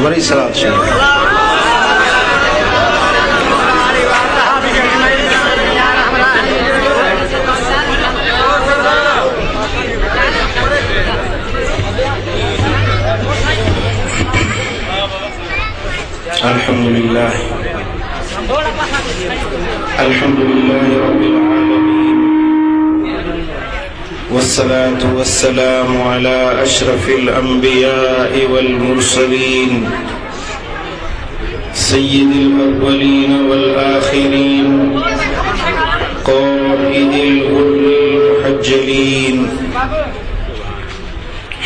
बड़ी सलात अल्हम्दुलिल्लाह रब्बिल आलमीन वस्सलातु वस्सलामु अला अशरफिल अंबिया'i वल मुरसलीन सय्यिदिल अव्वलीन वल आखिरीन क़ाइदिल गुर्रिल मुहज्जलीन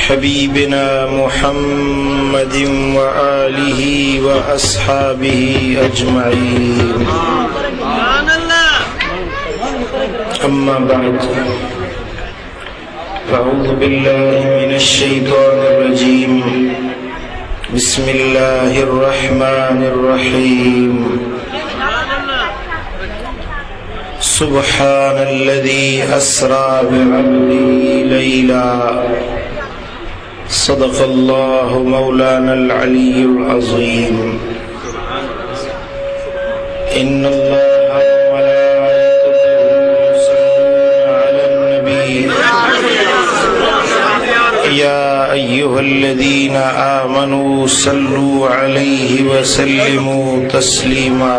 हबीबिना मुहम्मदिन व आलिही व अस्हाबिही अजमईन अम्मा बाद अऊज़ु बिल्लाहि मिनश शैतानिर रजीम बिस्मिल्लाहिर रहमानिर रहीम सुब्हानल्लज़ी अस्रा बिअब्दिही लैला सदक़ल्लाहु मौलानल अलीयुल अज़ीम इन्नल्लाह व मलाइकतहु युसल्लूना अलन नबी या अय्युहल्लज़ीना आमनू सल्लू अलैहि व सल्लिमू तस्लीमा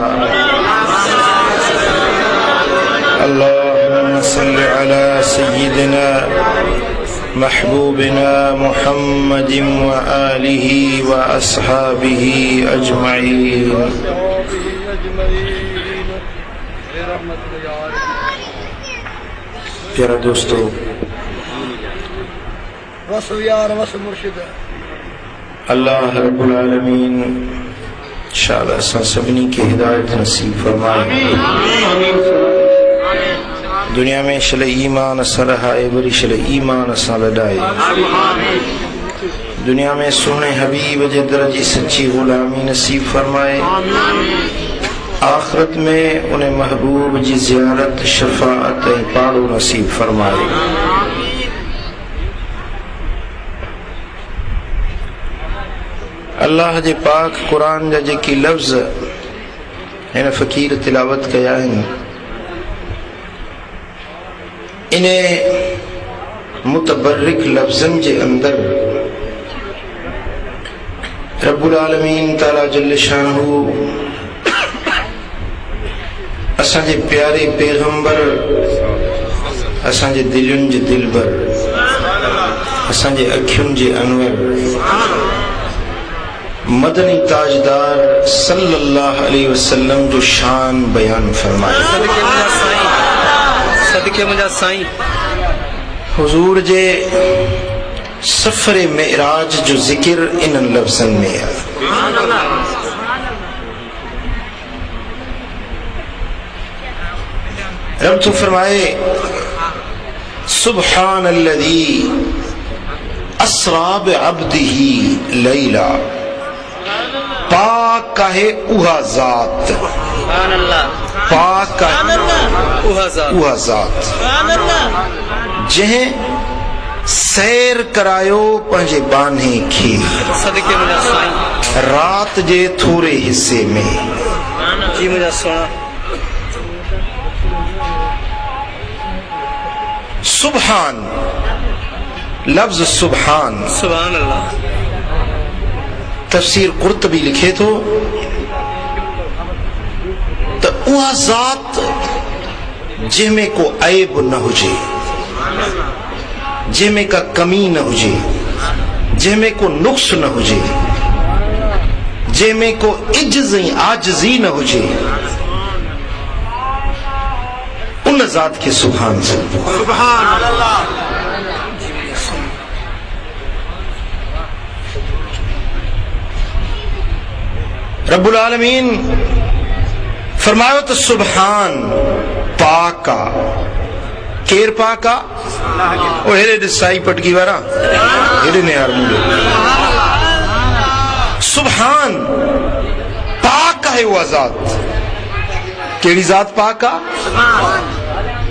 अल्लाहुम्मा सल्लि अला सय्यिदिना महबूबिना मुहम्मदिन व आलिही व अस्हाबिही अजमईन। प्यारा दोस्तों, अल्लाह रब्बुल आलमीन इंशाअल्लाह असां सभिनी खे हिदायत नसीब फरमाए। दुनिया में शल ईमान असां रहाए, वरी शल ईमान असां लॾाए। दुनिया में सोने हबीब जे दर जी सच्ची गुलामी नसीब फरमाए। आखिरत में उन महबूब जी ज़ियारत, शफाअत ऐं पाड़ो नसीब फरमाए। अल्लाह जे पाक कुरान जा जेकी लफ्ज़ हिन फ़कीर तिलावत कया आहिनि, इन्हें मुतबर्रिक लफ्ज़न जे अंदर रब्बुल आलमीन ताला जल्ल शानहू असांजे प्यारे पैगंबर, असांजे दिलुनि जे दिलबर, असांजे अखियुनि जे अनवर मदनी ताजदार सल्लल्लाहु अलैहि वसल्लम जो शान बयान फरमाए। सदके मुंहिंजा साईं हुजूर जे सफ़रे मेराज जो ज़िक्र इन्हनि लफ़्ज़नि में है। रब तो फरमाए सुब्हानल्लज़ी अस्रा बिअब्दिही लैला, पाक है उहा ज़ात, पाक उहा ज़ात जंहिं सैर करायो पंहिंजे बाने खे रात जे थोरे हिस्से में। सुभान लफ्ज़ सुभान, सुभान अल्लाह। तफसीर कुर्तबी लिखे तो उहा ज़ात जंहिंमें को ऐब न हुजे, जंहिंमें का कमी न हुजे, जंहिंमें को नुक्स न हुजे, जंहिंमें को इज्ज़ ऐं आजिज़ी न हुजे, उन ज़ात खे सुभान सुभान अल्लाह। रब्बुल आलमीन फरमायो तो सुभान पाका, केर पाका ओ हेरे साई पटकी वारा हेरे ने यार मुंडे। सुभान पाक है वो ज़ात, केड़ी ज़ात पाका?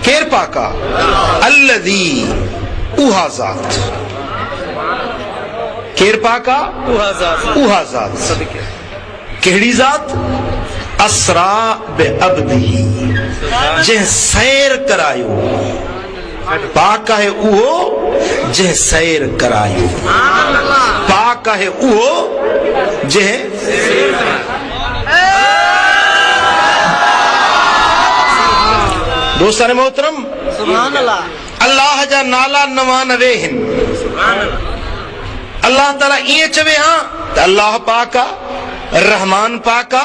केर पाका अल्लज़ी उहा ज़ात केर पाका उहा ज़ात केड़ी ज़ात असरा बे अब्दी जंहिं सैर करायो पाक है उहो जंहिं सैर करायो पाक है उहो जंहिं दोस्तान मोहतरम अल्लाह जा नाला 99 हिन अल्लाह ताला इए चवे हां त अल्लाह पाका रहमान पाका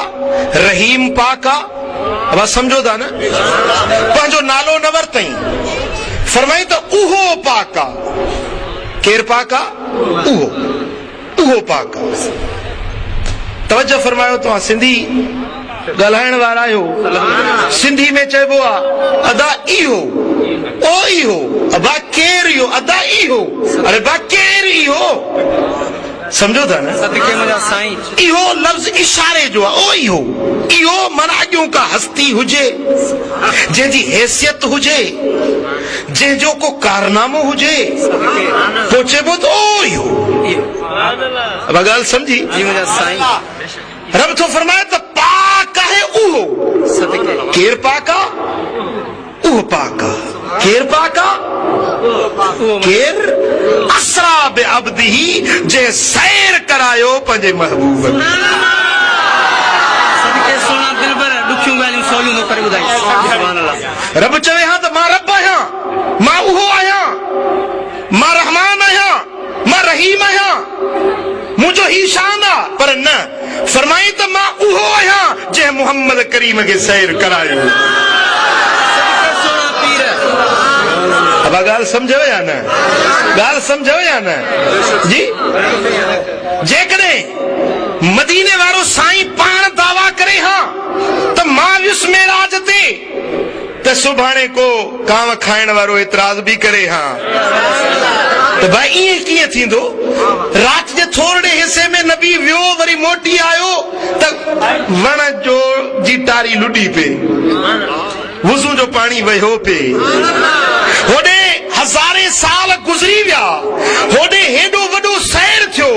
रहीम पाका अब समझो था न पंहिंजो नालो न वरतई फरमाई तो उहो पाका केर पाका उहो उहो पाका तवज्जो फरमायो तो सिंधी ॻाल्हाइण वारा आहियो सिंधी में चइबो आहे अदा इहो ओ इहो अबा केर इहो अदा इहो अरे बा केर इहो समझो था न इहो लफ्ज़ इशारे जो आहे ओ इहो इहो माना अॼु का हस्ती हुजे जंहिंजी हैसियत हुजे जंहिंजो को कारनामो हुजे पोइ चइबो त ओ इहो अब ॻाल्हि समझी रब तो फरमाए त पाक है उहो केर पाका उहो पाका केर पाका केर असरा बे अब्दी जे सैर करायो पंहिंजे महबूब रब चवे हां त मां रब आहियां मां उहो आहियां मां रहमान आहियां मां रहीम आहियां मुझो ही शान आ पर न फरमाई त मां उहो आहियां जंहिं मोहम्मद करीम खे सैर करायो अब ॻाल्हि सम्झो या न ॻाल्हि सम्झो या न जी जेकॾहिं मदीने वारो साईं पाण दावा करे हां त मां वियुसि मेराज ते त सुभाणे को कांव खाइण वारो एतराज़ बि करे हां तो भाई इए कीअं थींदो रात जे थोरड़े हिस्से में नबी वियो वरी मोटी आयो त वण जो जी टारी लुडी पे वुज़ू जो पानी वहियो पे होॾे हज़ारे साल गुज़री विया होॾे हेॾो वॾो सैर थियो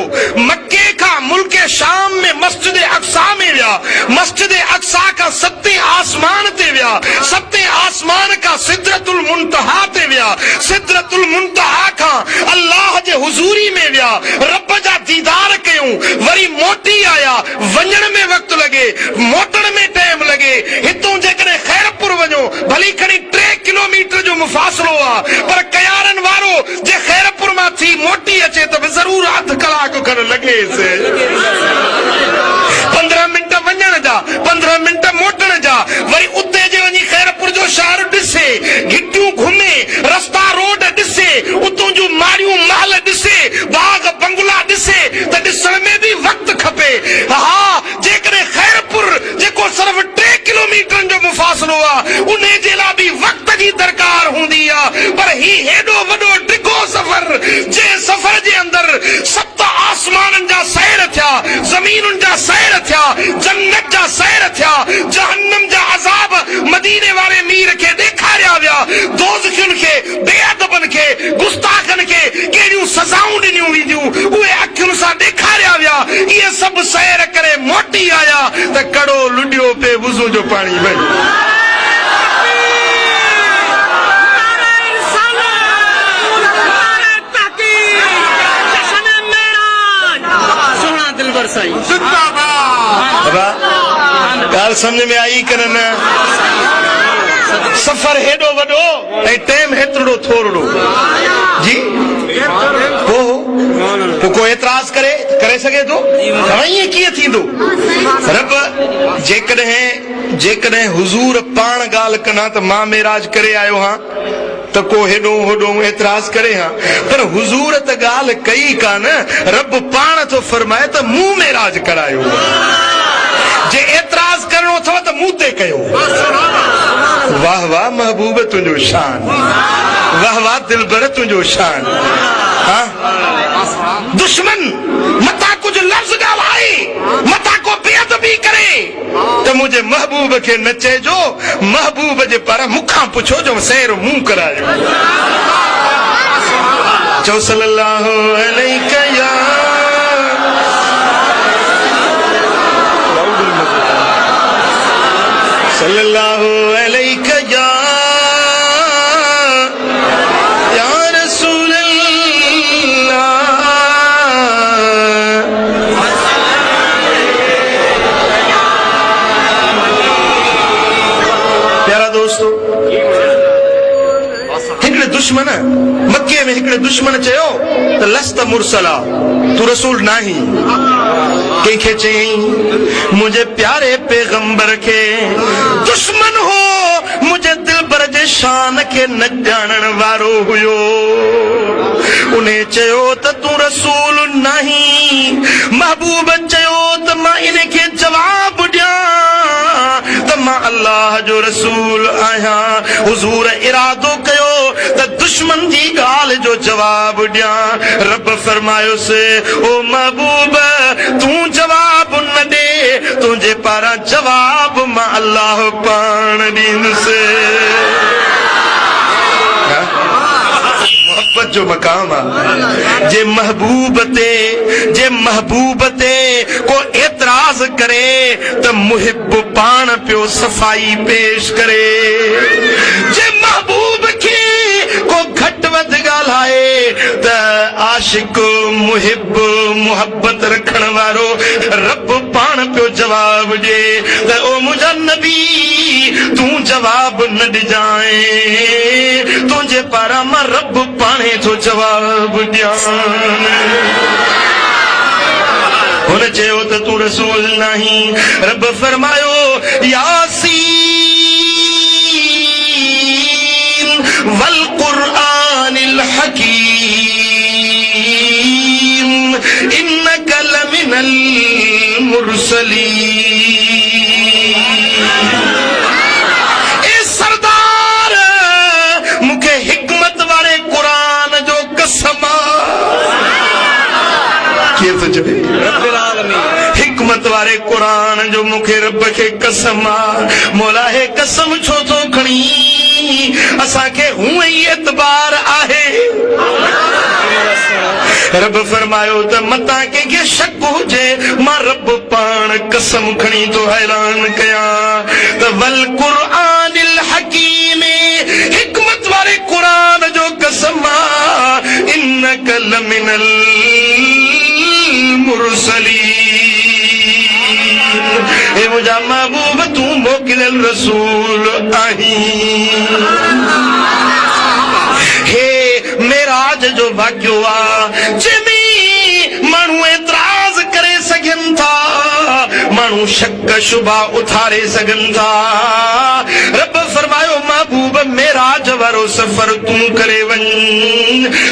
मक्के खां मुल्के शाम में मस्जिद अक्सा में विया मस्जिद अक्सा खां सते आसमान ते विया सते आसमान खां सिदरतुल मुंतहा ते विया सिदरतुल मुंतहा खां अल्लाह जे हुजूरी में विया रब जा दीदार कयूं वरी मोटी आया वञण में वक्त लगे मोटण में टाइम लगे हितों जेकॾहिं खैरपुर वञो भली खणी 3 किलोमीटर जो मुफ़ासिलो आहे पर कयारन वारो जे खैरपुर मां थी मोटी अचे त ज़रूर अध कलाक खन लॻेसि 15 मिंट वञण जा 15 मिंट मोटण जा वरी उते जे वञी खैरपुर जो शहर ॾिसे घिटियूं घुमे रस्ता रोड ॾिसे उतां जूं मारियूं महल ॾिसे बाग बंगला ॾिसे त ॾिसण में बि वक्त खपे हा जेकॾहिं खैरपुर जेको सिर्फ़ 3 किलोमीटर जो मुफ़ासिलो आहे उन जे लाइ बि वक्त जी दरकार हूंदी आहे पर ही हेॾो वॾो डिघो सफ़र जे सफ़र जे अंदरि 7 आसमाननि जा सैर थिया ज़मीनुनि जा सैर थिया जन्नत जा सैर थिया जहन्नम जा अज़ाब मदीने वारे मीर खे ॾेखारिया विया दोज़खियुनि खे बेअदबनि खे गुस्ताखनि खे कहिड़ियूं सज़ाऊं ॾिनियूं वेंदियूं उहे अखियुनि सां ॾेखारिया विया इहे सभु सैर करे मोटी आया त कड़ो लुॾियो पे वुज़ू जो पाणी वञे ॻाल्हि समझ में आई कर न सफ़र हेॾो वॾो ऐं टाइम हेतिरो थोरो जी पोइ को एतराज़ करे सघे थो ईअं कीअं थींदो रब जेकॾहिं हुज़ूर पाण ॻाल्हि कना त मां मेराज करे आयो हां त को हेॾो होॾो एतराज़ करे हां पर हुज़ूर त ॻाल्हि कई कान रब पाण थो फरमाए त मूं मेराज करायो जे एतराज़ करणो अथव त मूं ते कयो वाह वाह महबूब तुंहिंजो शान वाह वाह दिलबर तुंहिंजो शान दुश्मन मथा कुछ लफ्ज ॻाल्हाए मथा को बेअदबी करे तो मुझे महबूब के नचे जो महबूब जे पर मुखा पुछो जो सैर मुंह करायो जो सल्लल्लाहु अलैहि या सल्लल्लाहु अलैहि या रसूल अल्लाह। प्यारा दोस्तों, हिकिड़े दुश्मन मक्के में हिकिड़े दुश्मन चयो त लस्त मुरसला, तू रसूल नाही। कंहिंखे चयईं मुझे प्यारे पैगंबर के दुश्मन हो, मुझे दिलबर जे शान के न ॼाणण वारो हुयो। उन्हें चयो त तू रसूल नहीं। महबूब चयो त मां इनखे जवाब ॾियां त मां अल्लाह जो रसूल आहियां। हुजूर इरादो कयो त दुश्मन जी ॻाल्हि जो जवाब ॾियां। रब फरमायोसि ओ महबूब तू जवाब न ॾे, तुंहिंजे पारां जवाब मां अल्लाह पाण ॾींदुसि। मोहब्बत जो मकाम आहे। जे महबूब ते को एतराज करे त मुहिब पाण पियो सफ़ाई पेश करे। जे महबूब खे को घट वध ॻाल्हाए त आशिक मुहिब मुहब्बत रखण वारो रब पाण पियो जवाब ॾे त ओ मुंहिंजा नबी तू जवाब न ॾिजाए, तुंहिंजे पारां मां रब पाणे थो जवाब ॾियां। हुन चयो त तू रसूल नहीं। रब फरमायो यासीन वल क़ुरआनिल हकीम इन्नका लमिनल मुरसलीन। ए सरदार मूंखे हिकमत वारे क़ुरान जो कसम। केर थो चवे? हिकमत वारे क़ुरान जो मूंखे रब खे कसम आहे। मौला हे कसम छो थो खणी? असांखे हूअं ई एतबार आहे। रब फरमायो त मतां कंहिंखे शक हुजे मां रब पाण कसम खणी थो ऐलान कयां त वल क़ुरआनिल हकीम, हिकमत वारे क़ुरान जो कसम आहे। इन्नका लमिनल मुरसलीन। हे मुंहिंजा महबूब तू मोकिलियल रसूल आहीं। हे मेराज जो वाक़ियो आहे जंहिंमें माण्हू एतराज़ करे सघनि था, माण्हू शक शुबा उथारे सघनि था। रब फरमायो महबूब मेराज वारो सफ़र तू करे वञ,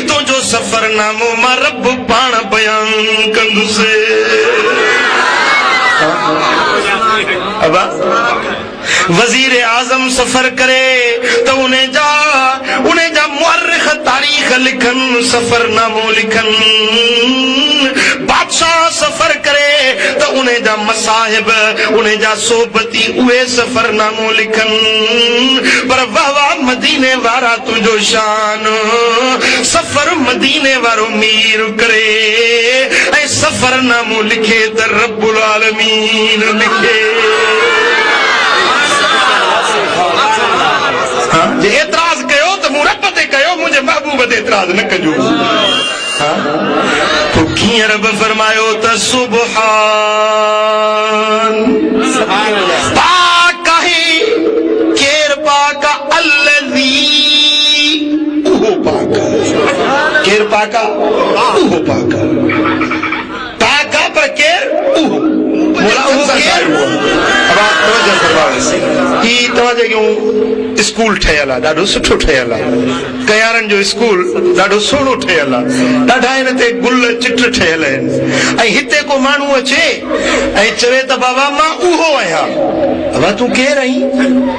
तुंहिंजो सफ़रनामो मां रब पाण बयान कंदुसि। अबा वजीर आजम सफर करे तो उन्हें जा मुअर्रिख तारीख लिखन, सफरनामो लिखन। बादशाह सफर करे तो उन्हें जा मसाहिब, उन्हें जा सोबती उहे सफरनामो लिखन। पर वाह वाह मदीने वारा तुझो शान, सफर मदीने वारो मीर करे ऐं सफरनामो लिखे त रब्बुल आलमीन लिखे। जे एतराज कयो त मूं रब ते कयो, मुंहिंजे महबूब ते एतराज न कजो। पोइ कीअं रब फरमायो त सुभान पाक आहे, केर पाक आहे? अल्लज़ी, उहो पाक आहे। केर पाक आहे? उहो पाक आहे। पाक आहे पर केर? उहो मोला उहो केर? ही तव्हांजे यूं स्कूल ठहियल आहे, ॾाढो सुठो ठहियल आहे। कयारनि जो स्कूल ॾाढो सुहिणो ठहियल आहे, ॾाढा हिन ते गुल चिट ठहियल आहिनि। ऐं हिते को माण्हू अचे ऐं चवे त बाबा मां उहो आहियां। बाबा तूं केरु आहीं?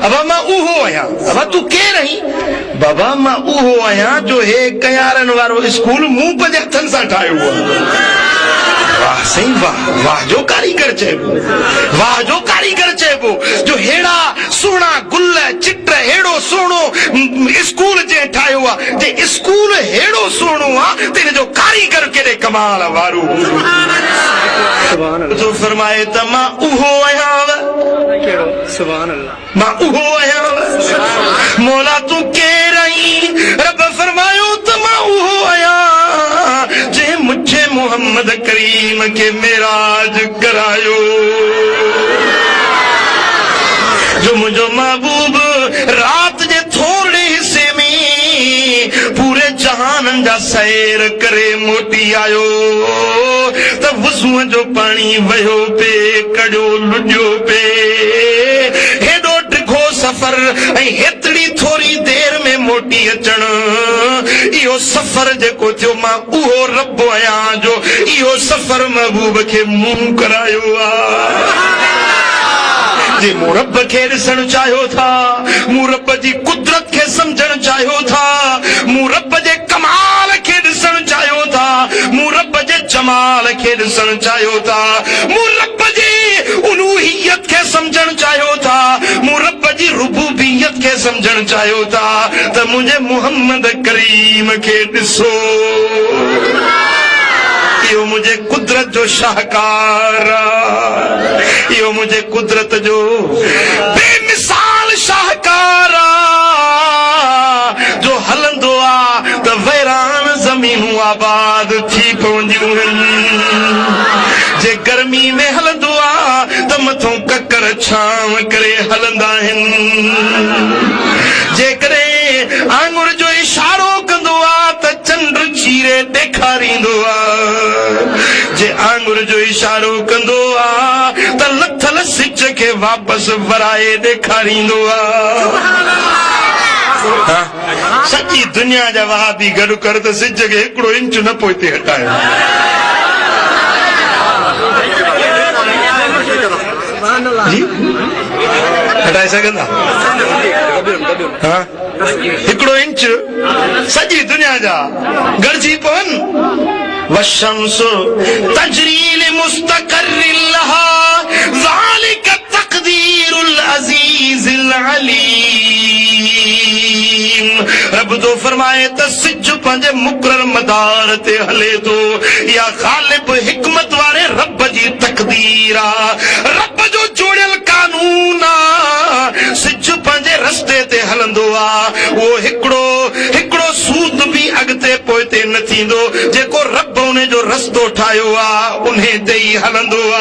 बाबा मां उहो आहियां। बाबा तूं केरु आहीं? बाबा मां उहो आहियां जो हे कयारनि वारो स्कूल मूं पंहिंजे हथनि सां ठाहियो आहे। वाह सही वाह वाह जो कारीगर चइबो वाह जो कारीगर चइबो जो हेड़ा सोना गुल चिट हेड़ो सोनो स्कूल जे ठायो आ जे स्कूल हेड़ो सोनो आ तेने जो कारीगर केड़े कमाल वारू जो फरमाए त मां उहो आयाव सुभान अल्लाह मां उहो आयाव मौला तू केरई रब फरमायो त मां उहो आया जे मुझे मोहम्मद करीम के मेराज करायो जो मुझो महबूब रात जे थोड़े हिस्से में पूरे जहान जा सैर करे मोटी आयो त वज़ू जो पानी वयो पे कड़ो लुडियो पे हेडो टिखो सफर ऐं हेतड़ी थोड़ी देर में मोटी अचण इहो सफर जेको थियो मां उहो रब आहियां जो इहो सफर महबूब खे मुंहुं करायो आ जे मूं रब खे ॾिसण चाहियो था मूं रब जी कुदरत खे सम्झण चाहियो था मूं रब जे कमाल खे ॾिसण चाहियो था मूं रब जे जमाल खे ॾिसण चाहियो था मूं रब जी उलूहियत खे सम्झण चाहियो था मूं रब जी रुबूबियत खे सम्झण चाहियो था त मुंहिंजे मोहम्मद करीम खे ॾिसो इहो मुझे कुदरत जो शाहकार इहो मुझे कुदरत जो बेमिसाल शाहकार जो हलंदो आ त वैरान ज़मीनूं आबाद थी पवंदियूं आहिनि जे गर्मी में हलंदो आ त मथों ककर छांव करे हलंदा आहिनि जेकॾहिं आंगुर जो इशारो कंदो आ त चंड चीरे ॾेखारींदो आ जे आंगुर जो इशारो कंदो आ त लथल सिज खे वापसि वराए ॾेखारींदो आ सॼी दुनिया जा वहाबी गॾु कर त सिज खे हिकिड़ो इंच न पोइ हिते हटायो जी हटाए सघंदा हिकिड़ो इंच सॼी दुनिया जा गॾिजी पवनि वशम्स तजरील मुस्तक़र्रिन लहा ज़ालिक तक़दीरुल अज़ीज़िल अलीम रब तो फरमाए त सिज पंहिंजे मुक़रर मदार ते हले थो या ग़ालिब हिकमत वारे रब जी तक़दीर आ रब जो जोड़ियल कानून आ सिज पंहिंजे रस्ते ते हलंदो आ उहो हिकिड़ो सूद बि अॻिते पोइते न थींदो जेको रब उन जो रस्तो ठाहियो आ उन ते ई हलंदो आ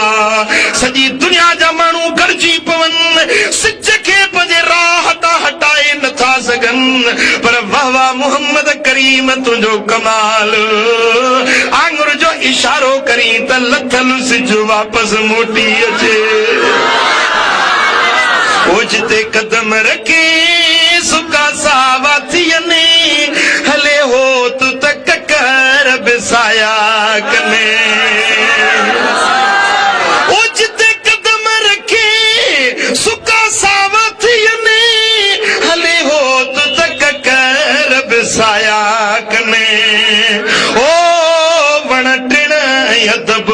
सॼी दुनिया जा माण्हू गॾिजी पवनि सिज खे पंहिंजे राह तां हटाए नथा सघनि पर वाह वाह मोहम्मद करीम तुंहिंजो कमाल आंगुर जो इशारो करी त लथल सिज वापसि मोटी अचे ओचिते कदम रखे सुका सावा थियने हले हो तू त ककर बिसाया कने ओचिते कदम रखे सुका सावा थियने हले हो तू त ककर बिसाया कने ओ वण टिण अदब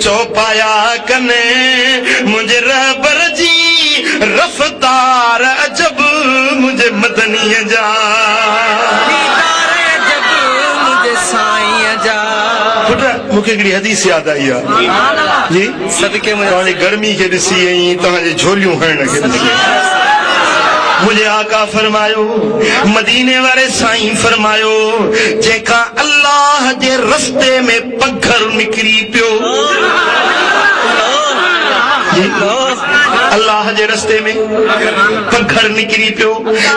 चौपाया कने मुंहिंजे रहबर जी रफ़्तार अजब मुझे मदनीअ जा पुट मूंखे हिकिड़ी हदीस यादि आई आहे जी सदके तव्हांजी गर्मी खे ॾिसी ऐं तव्हांजी झोलियूं हणण खे ॾिसी मुझे आका फरमायो मदीने वारे साईं फरमायो जेका अल्लाह जे रस्ते में पघर निकिरी पियो अल्लाह जे रस्ते में पघर निकिरी पियो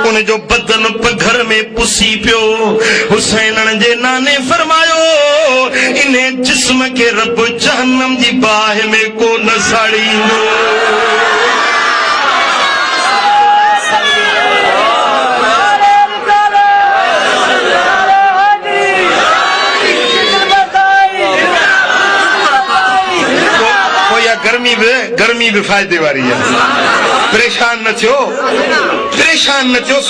उन जो बदन पघर में पुसी पियो हुसैनन जे नाने फरमायो इन जिस्म के रब जहन्नम जी बाह में को न साड़ींदो गर्मी भी फायदे वारी है परेशान न थियो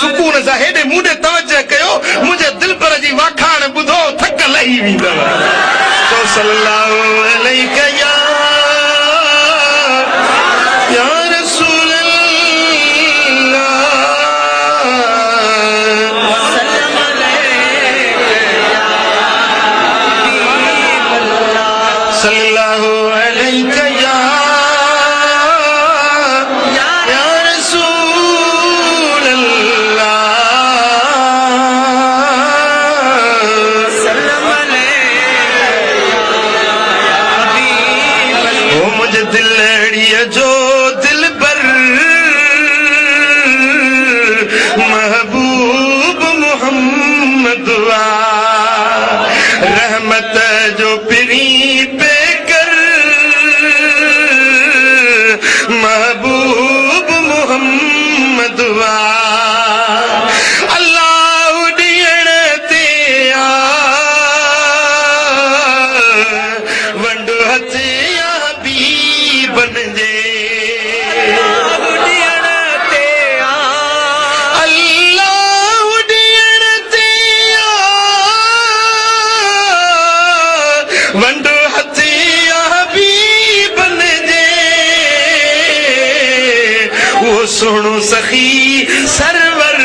सुकून सां हेॾे मूंॾे तवजह कयो मुंहिंजे दिल पर जी वाखाण ॿुधो थक लही वेंदव सल्लल्लाहु अलैहि मोहम्मद रहमत जो पिरी पे कर महबूब मोहम्मद अल्लाह ॾियण ते वंड हथिया भी बनजे वंडो हथिया भी बन जे वो सुनो सखी सरवर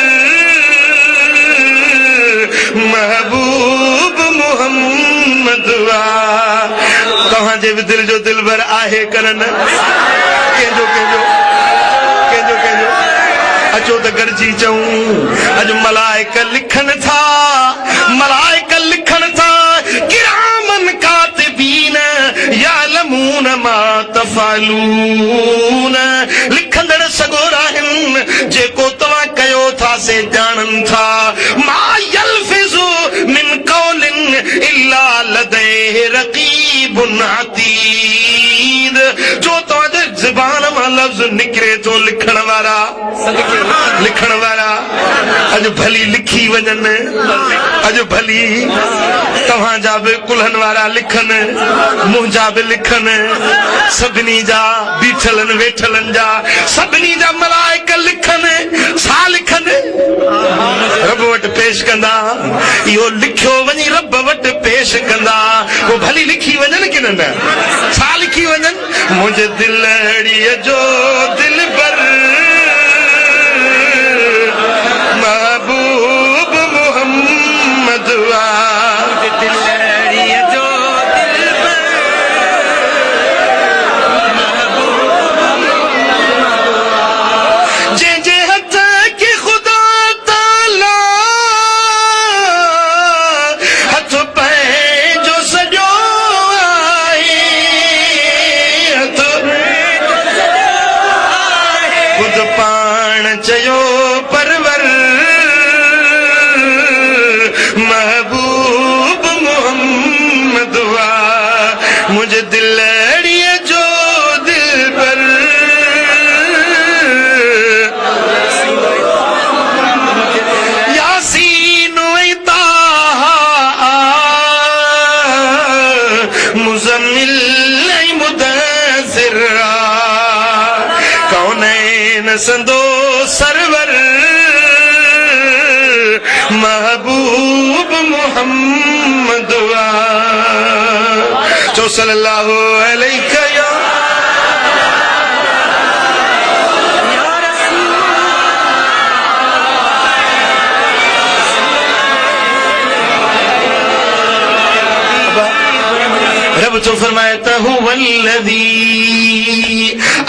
महबूब मोहम्मद तव्हां जे बि दिल जो दिलबर आहे करन कंहिंजो कंहिंजो कंहिंजो कंहिंजो अचो त गॾिजी चऊं अॼु मलाइक लिखन था मलाइक लिखन था किरामन कातिबीन यालमून मा तफअलून लिखंदड़ सगोरा आहिनि जेको तव्हां कयो था से ॼाणनि था मा यल्फिज़ु मिन क़ौलिन इल्ला लदैहि रक़ीबुन अतीद जो तव्हांजे ज़बान मां लफ़्ज़ निकिरे थो लिखण वारा अॼु भली लिखी वञनि अॼु भली तव्हांजा बि कुल्हनि वारा लिखनि मुंहिंजा बि लिखनि सभिनी जा बीठलनि वेठलनि जा सभिनी जा मलाइक लिखनि छा लिखनि रब वटि पेश कंदा इहो लिखियो वञी रब वटि पेश कंदा पोइ भली लिखी वञनि की न छा लिखी वञनि मुंहिंजे दिलड़ीअ जो दिलबर महबूब मोहम्मद दिलड़ीअ जो दिलबर जंहिंजे हथ के खुदा ताला हथ पंहिंजो सॼो आहे हथ ख़ुदि पाण चयो परवर महबूब मोहम्मद मुझे दिलड़ीअ जो दिलबर यासीन ताहा मुज़म्मिल मुदस्सिर कौनैन संदो सरवर महबूब मोहम्मद जो सल्लल्लाहु अलैहि रब तो फरमाता हुवल्लज़ी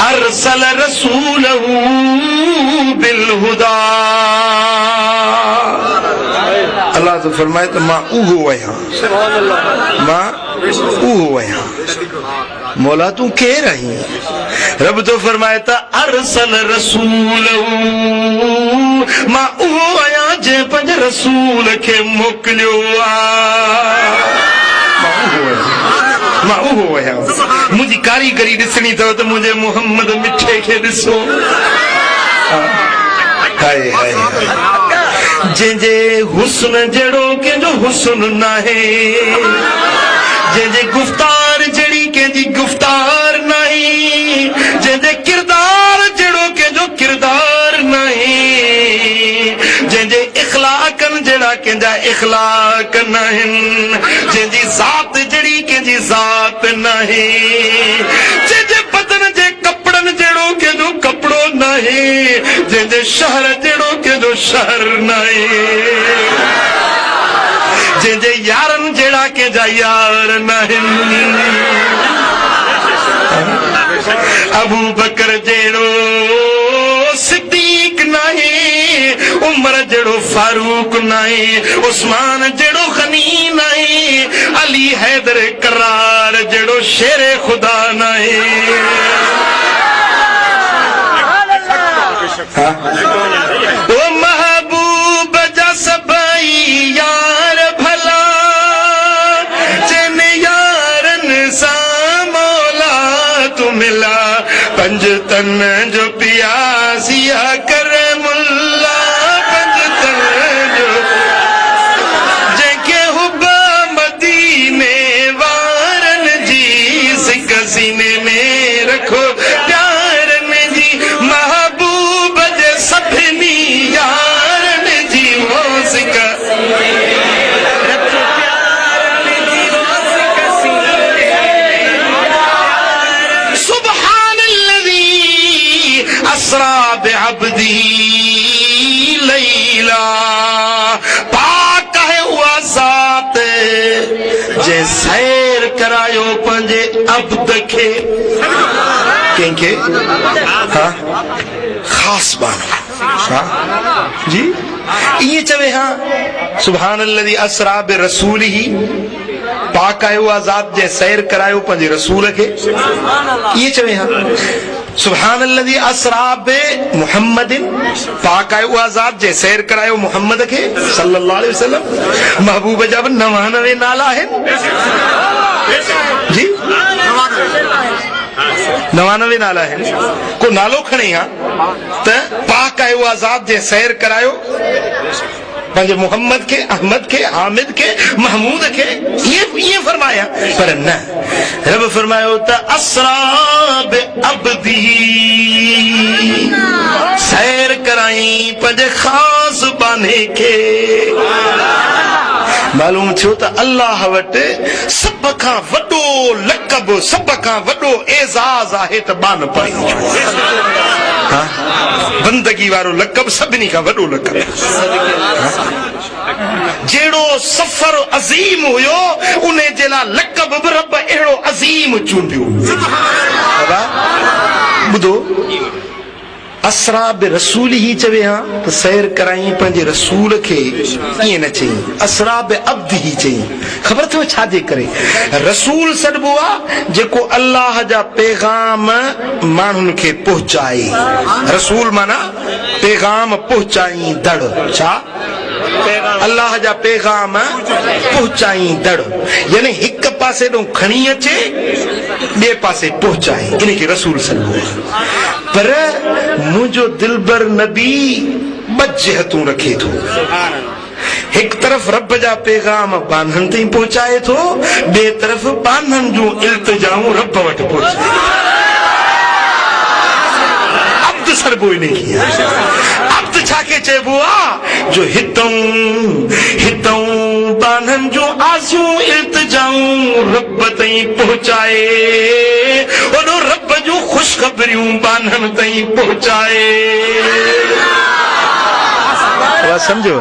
अरसल रसूलहू बिलहुदा अल्लाह तो फरमाए तो मां उहो आहियां मां उहो आहियां मौला तू केर आहीं रब तो फरमाए तो अरसल रसूलहू मां उहो आहियां जे पंज रसूल खे मोकिलियो मां उहो आहियां मुंहिंजी कारीगरी ॾिसणी अथव त मुंहिंजे मोहम्मद मिठे खे ॾिसो हाय हाय जंहिंजे हुस्न जहिड़ो कंहिंजो हुस्न नाहे जंहिंजे गुफ़्तार जहिड़ी कंहिंजी गुफ़्तार नाहे जंहिंजे किरदार जहिड़ो कंहिंजो किरदार नाहे जंहिंजे इख़लाक़नि जहिड़ा कंहिंजा इख़लाक़ नाहिनि जंहिंजी ज़ात जहिड़ी कंहिंजी ज़ात नाहे जंहिंजे बदन जे कपिड़नि जहिड़ो कंहिंजो कपिड़ो नाहे जंहिंजे शहर जहिड़ो कंहिंजो शहर नाहे जंहिंजे यारनि जहिड़ा कंहिंजा यार नाहिनि अबू बकर जहिड़ो सिद्दीक नाहे उमर जहिड़ो फारूक नाहे उस्मान जहिड़ो गनी नाहे अली हैदर करार जहिड़ो शेर खुदा नाहे ओ महबूब जा सब तन जो पियासिया करे मुल्ला पंजतन जो जंहिंखे हुब मदीने वारन जी सिक सीने में रखो प्यारन जी महबूब जे सभिनी यारन जी वो सिक अब्दी लैला पाक है हुआ साथ जे सैर करायो पंजे अब्द खे कंहिंखे हाँ खास बानो हाँ जी ये चवे हाँ सुभान अल्लज़ी असरा बि रसूलिही पाक है हुआ ज़ात जे सैर करायो पंजे रसूल खे ये चवे हाँ सुभान अल्लज़ी असरा बि मुहम्मदिन पाक आहे उहा ज़ात जे सैर करायो मुहम्मद खे सल्लल्लाहु अलैहि वसल्लम महबूब जा बि 99 नाला आहिनि जी 99 नाला आहिनि को नालो खणे हा त पाक आहे उहा ज़ात जे सैर करायो पंहिंजे मुहम्मद के अहमद के हामिद के महमूद के ये फरमाया पर न रब फरमायो त असरा बि अब्दी सैर कराई पंहिंजे खास बाने के मालूम थियो त अल्लाह वटि सभ खां वॾो लक़ब सभ खां वॾो एज़ाज़ आहे त बान पाई बंदगी वारो लक़ब सभिनी खां वॾो लक़ब जहिड़ो सफ़र अज़ीम हुयो उन जे लाइ लक़ब बि रब अहिड़ो अज़ीम चूंडियो ॿुधो असरा बि रसूल ही चवे हा त सैर कराई पंहिंजे रसूल खे ईअं न चई असरा बि अब्द ही चई ख़बर अथव छाजे करे रसूल सॾिबो आहे जेको अल्लाह जा पैगाम माण्हुनि खे पहुचाए रसूल माना पैगाम पहुचाईंदड़ छा अल्लाह जा पैगाम पहुचाईंदड़ यानी हिक पासे ॾों खणी अचे ॿिए पासे पहुचाए इनखे रसूल सॾिबो आहे पर मुंहिंजो दिलबर नबी ॿ जिहतूं रखे थो हिक तरफ़ रब जा पैगाम बानहनि ताईं पहुचाए थो ॿिए तरफ़ बानहनि जूं इल्तिजाऊं रब वटि पहुचाए अब्द सॾिबो इनखे अब्द छाखे चइबो आहे जो हितऊं बानहनि जूं आसियूं इल्तिजाऊं रब ताईं पहुचाए ओॾो रब जूं ख़ुशख़बरियूं बानहनि ताईं पहुचाए समझो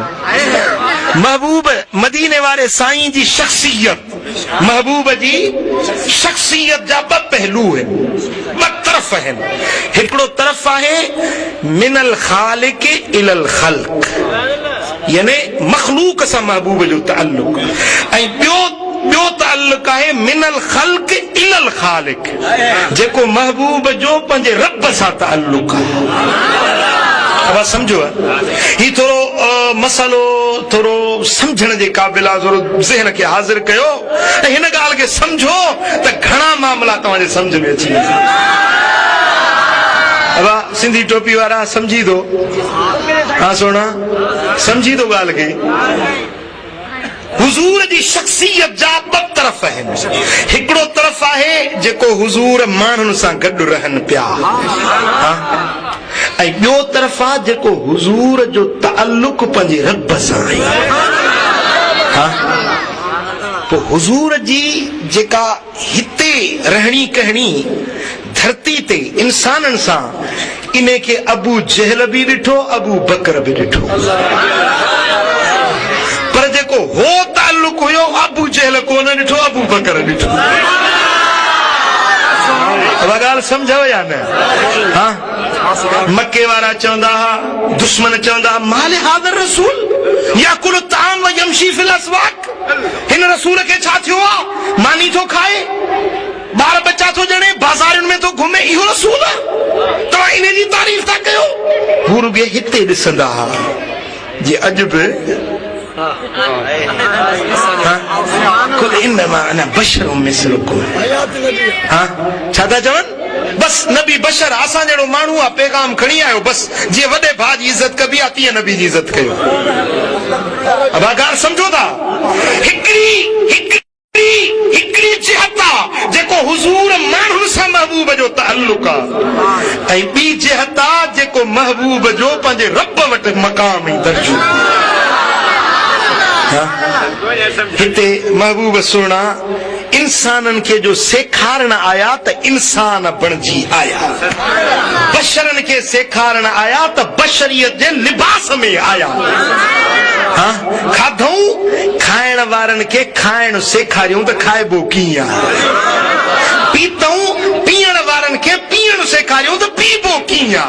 महबूब मदीने वारे साईं जी शख्सियत महबूब जी शख्सियत जा ॿ पहलू आहिनि ॿ तरफ़ आहिनि हिकिड़ो तरफ़ आहे मिनल ख़ालिक इलल ख़ल्क़ यानी मख़लूक सां महबूब जो ताल्लुक ऐं ॿियो ताल्लुक आहे मिनल ख़ल्क़ इलल ख़ालिक जेको महबूब जो पंहिंजे रब सां ताल्लुक आहे अब समझो ही थोरो मसलो थोरो समझण जे क़ाबिल आहे थोरो ज़हन खे हाज़िर कयो ऐं हिन ॻाल्हि खे समझो त घणा मामला तव्हांजे सम्झ में अची वेंदा अब सिंधी टोपी वारा समझी दो हाँ सोना समझी दो ॻाल्हि खे हुजूर जी शख्सियत जा ॿ तरफ़ आहिनि हिकिड़ो तरफ़ आहे जेको हुजूर माण्हुनि सां गॾु रहनि पिया ऐं ॿियो तरफ़ आहे जेको हुजूर जो ताल्लुक पंहिंजे रब सां आहे पोइ हुजूर जी जेका हिते रहणी कहणी धरती ते इंसाननि सां इन खे अबू जहल बि ॾिठो अबू बकर बि ॾिठो पर जेको हो ताल्लुक हुयो अबू जहल कोन ॾिठो अबू बकर ॾिठो ॻाल्हि सम्झव या न हाँ मके वारा चवंदा हुआ दुश्मन चवंदा हुआ माले हाज़र रसूल याकुल ताम व यमशी फिल अस्वाक हिन रसूल खे छा थियो आहे मानी थो खाए ॿार बच्चा थो ॼणे बाज़ारुनि में थो घुमे इहो रसूल आहे तव्हां इन जी तारीफ़ था कयो हू रुॻो हिते ॾिसंदा हुआ जी अॼु बि कुल इन्नमा अना बशरुम मिसलुकुम हाँ छा था चवनि बस नबी बशर आसां जहिड़ो माण्हू आहे, पैगाम खणी आयो, बस जीअं वॾे भाउ जी इज़त कबी आहे तीअं नबी जी इज़त कयो। अब ॻाल्हि सम्झो था? हिकिड़ी जिहत आहे जेको हुज़ूर माण्हुनि सां महबूब जो ताल्लुक आहे, ऐं ॿी जिहत आहे जेको महबूब जो पंहिंजे रब वटि मक़ाम ऐं दर्जो। हिते महबूब सुहिणा इंसाननि खे जो सेखारण आया त इंसान बणिजी आया, बशरनि खे सेखारण आया त बशरियत जे लिबास में आया। खाधऊं खाइण वारनि खे खाइण सेखारियूं त खाइबो कीअं, पीतऊं पीअण वारनि खे पीअण सेखारियूं त पीबो कीअं,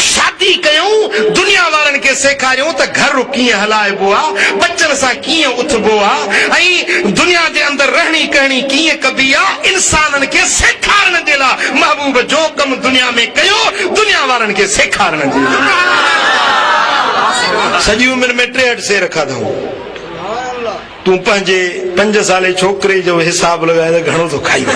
शादी कयूं दुनिया वारनि खे सेखारियूं त घर कीअं हलाइबो आहे, बच्चनि सां कीअं उथबो आहे, ऐं दुनिया जे अंदरि रहणी कहणी कीअं कबी आहे। इंसाननि खे सेखारण जे लाइ महबूब जो कम दुनिया में कयो, दुनिया वारनि खे सेखारण जे लाइ। सॼी उमिरि में 63 सेर खाधऊं, तूं पंहिंजे 5 साले छोकिरे जो हिसाब लॻाए त घणो थो खाई वञे।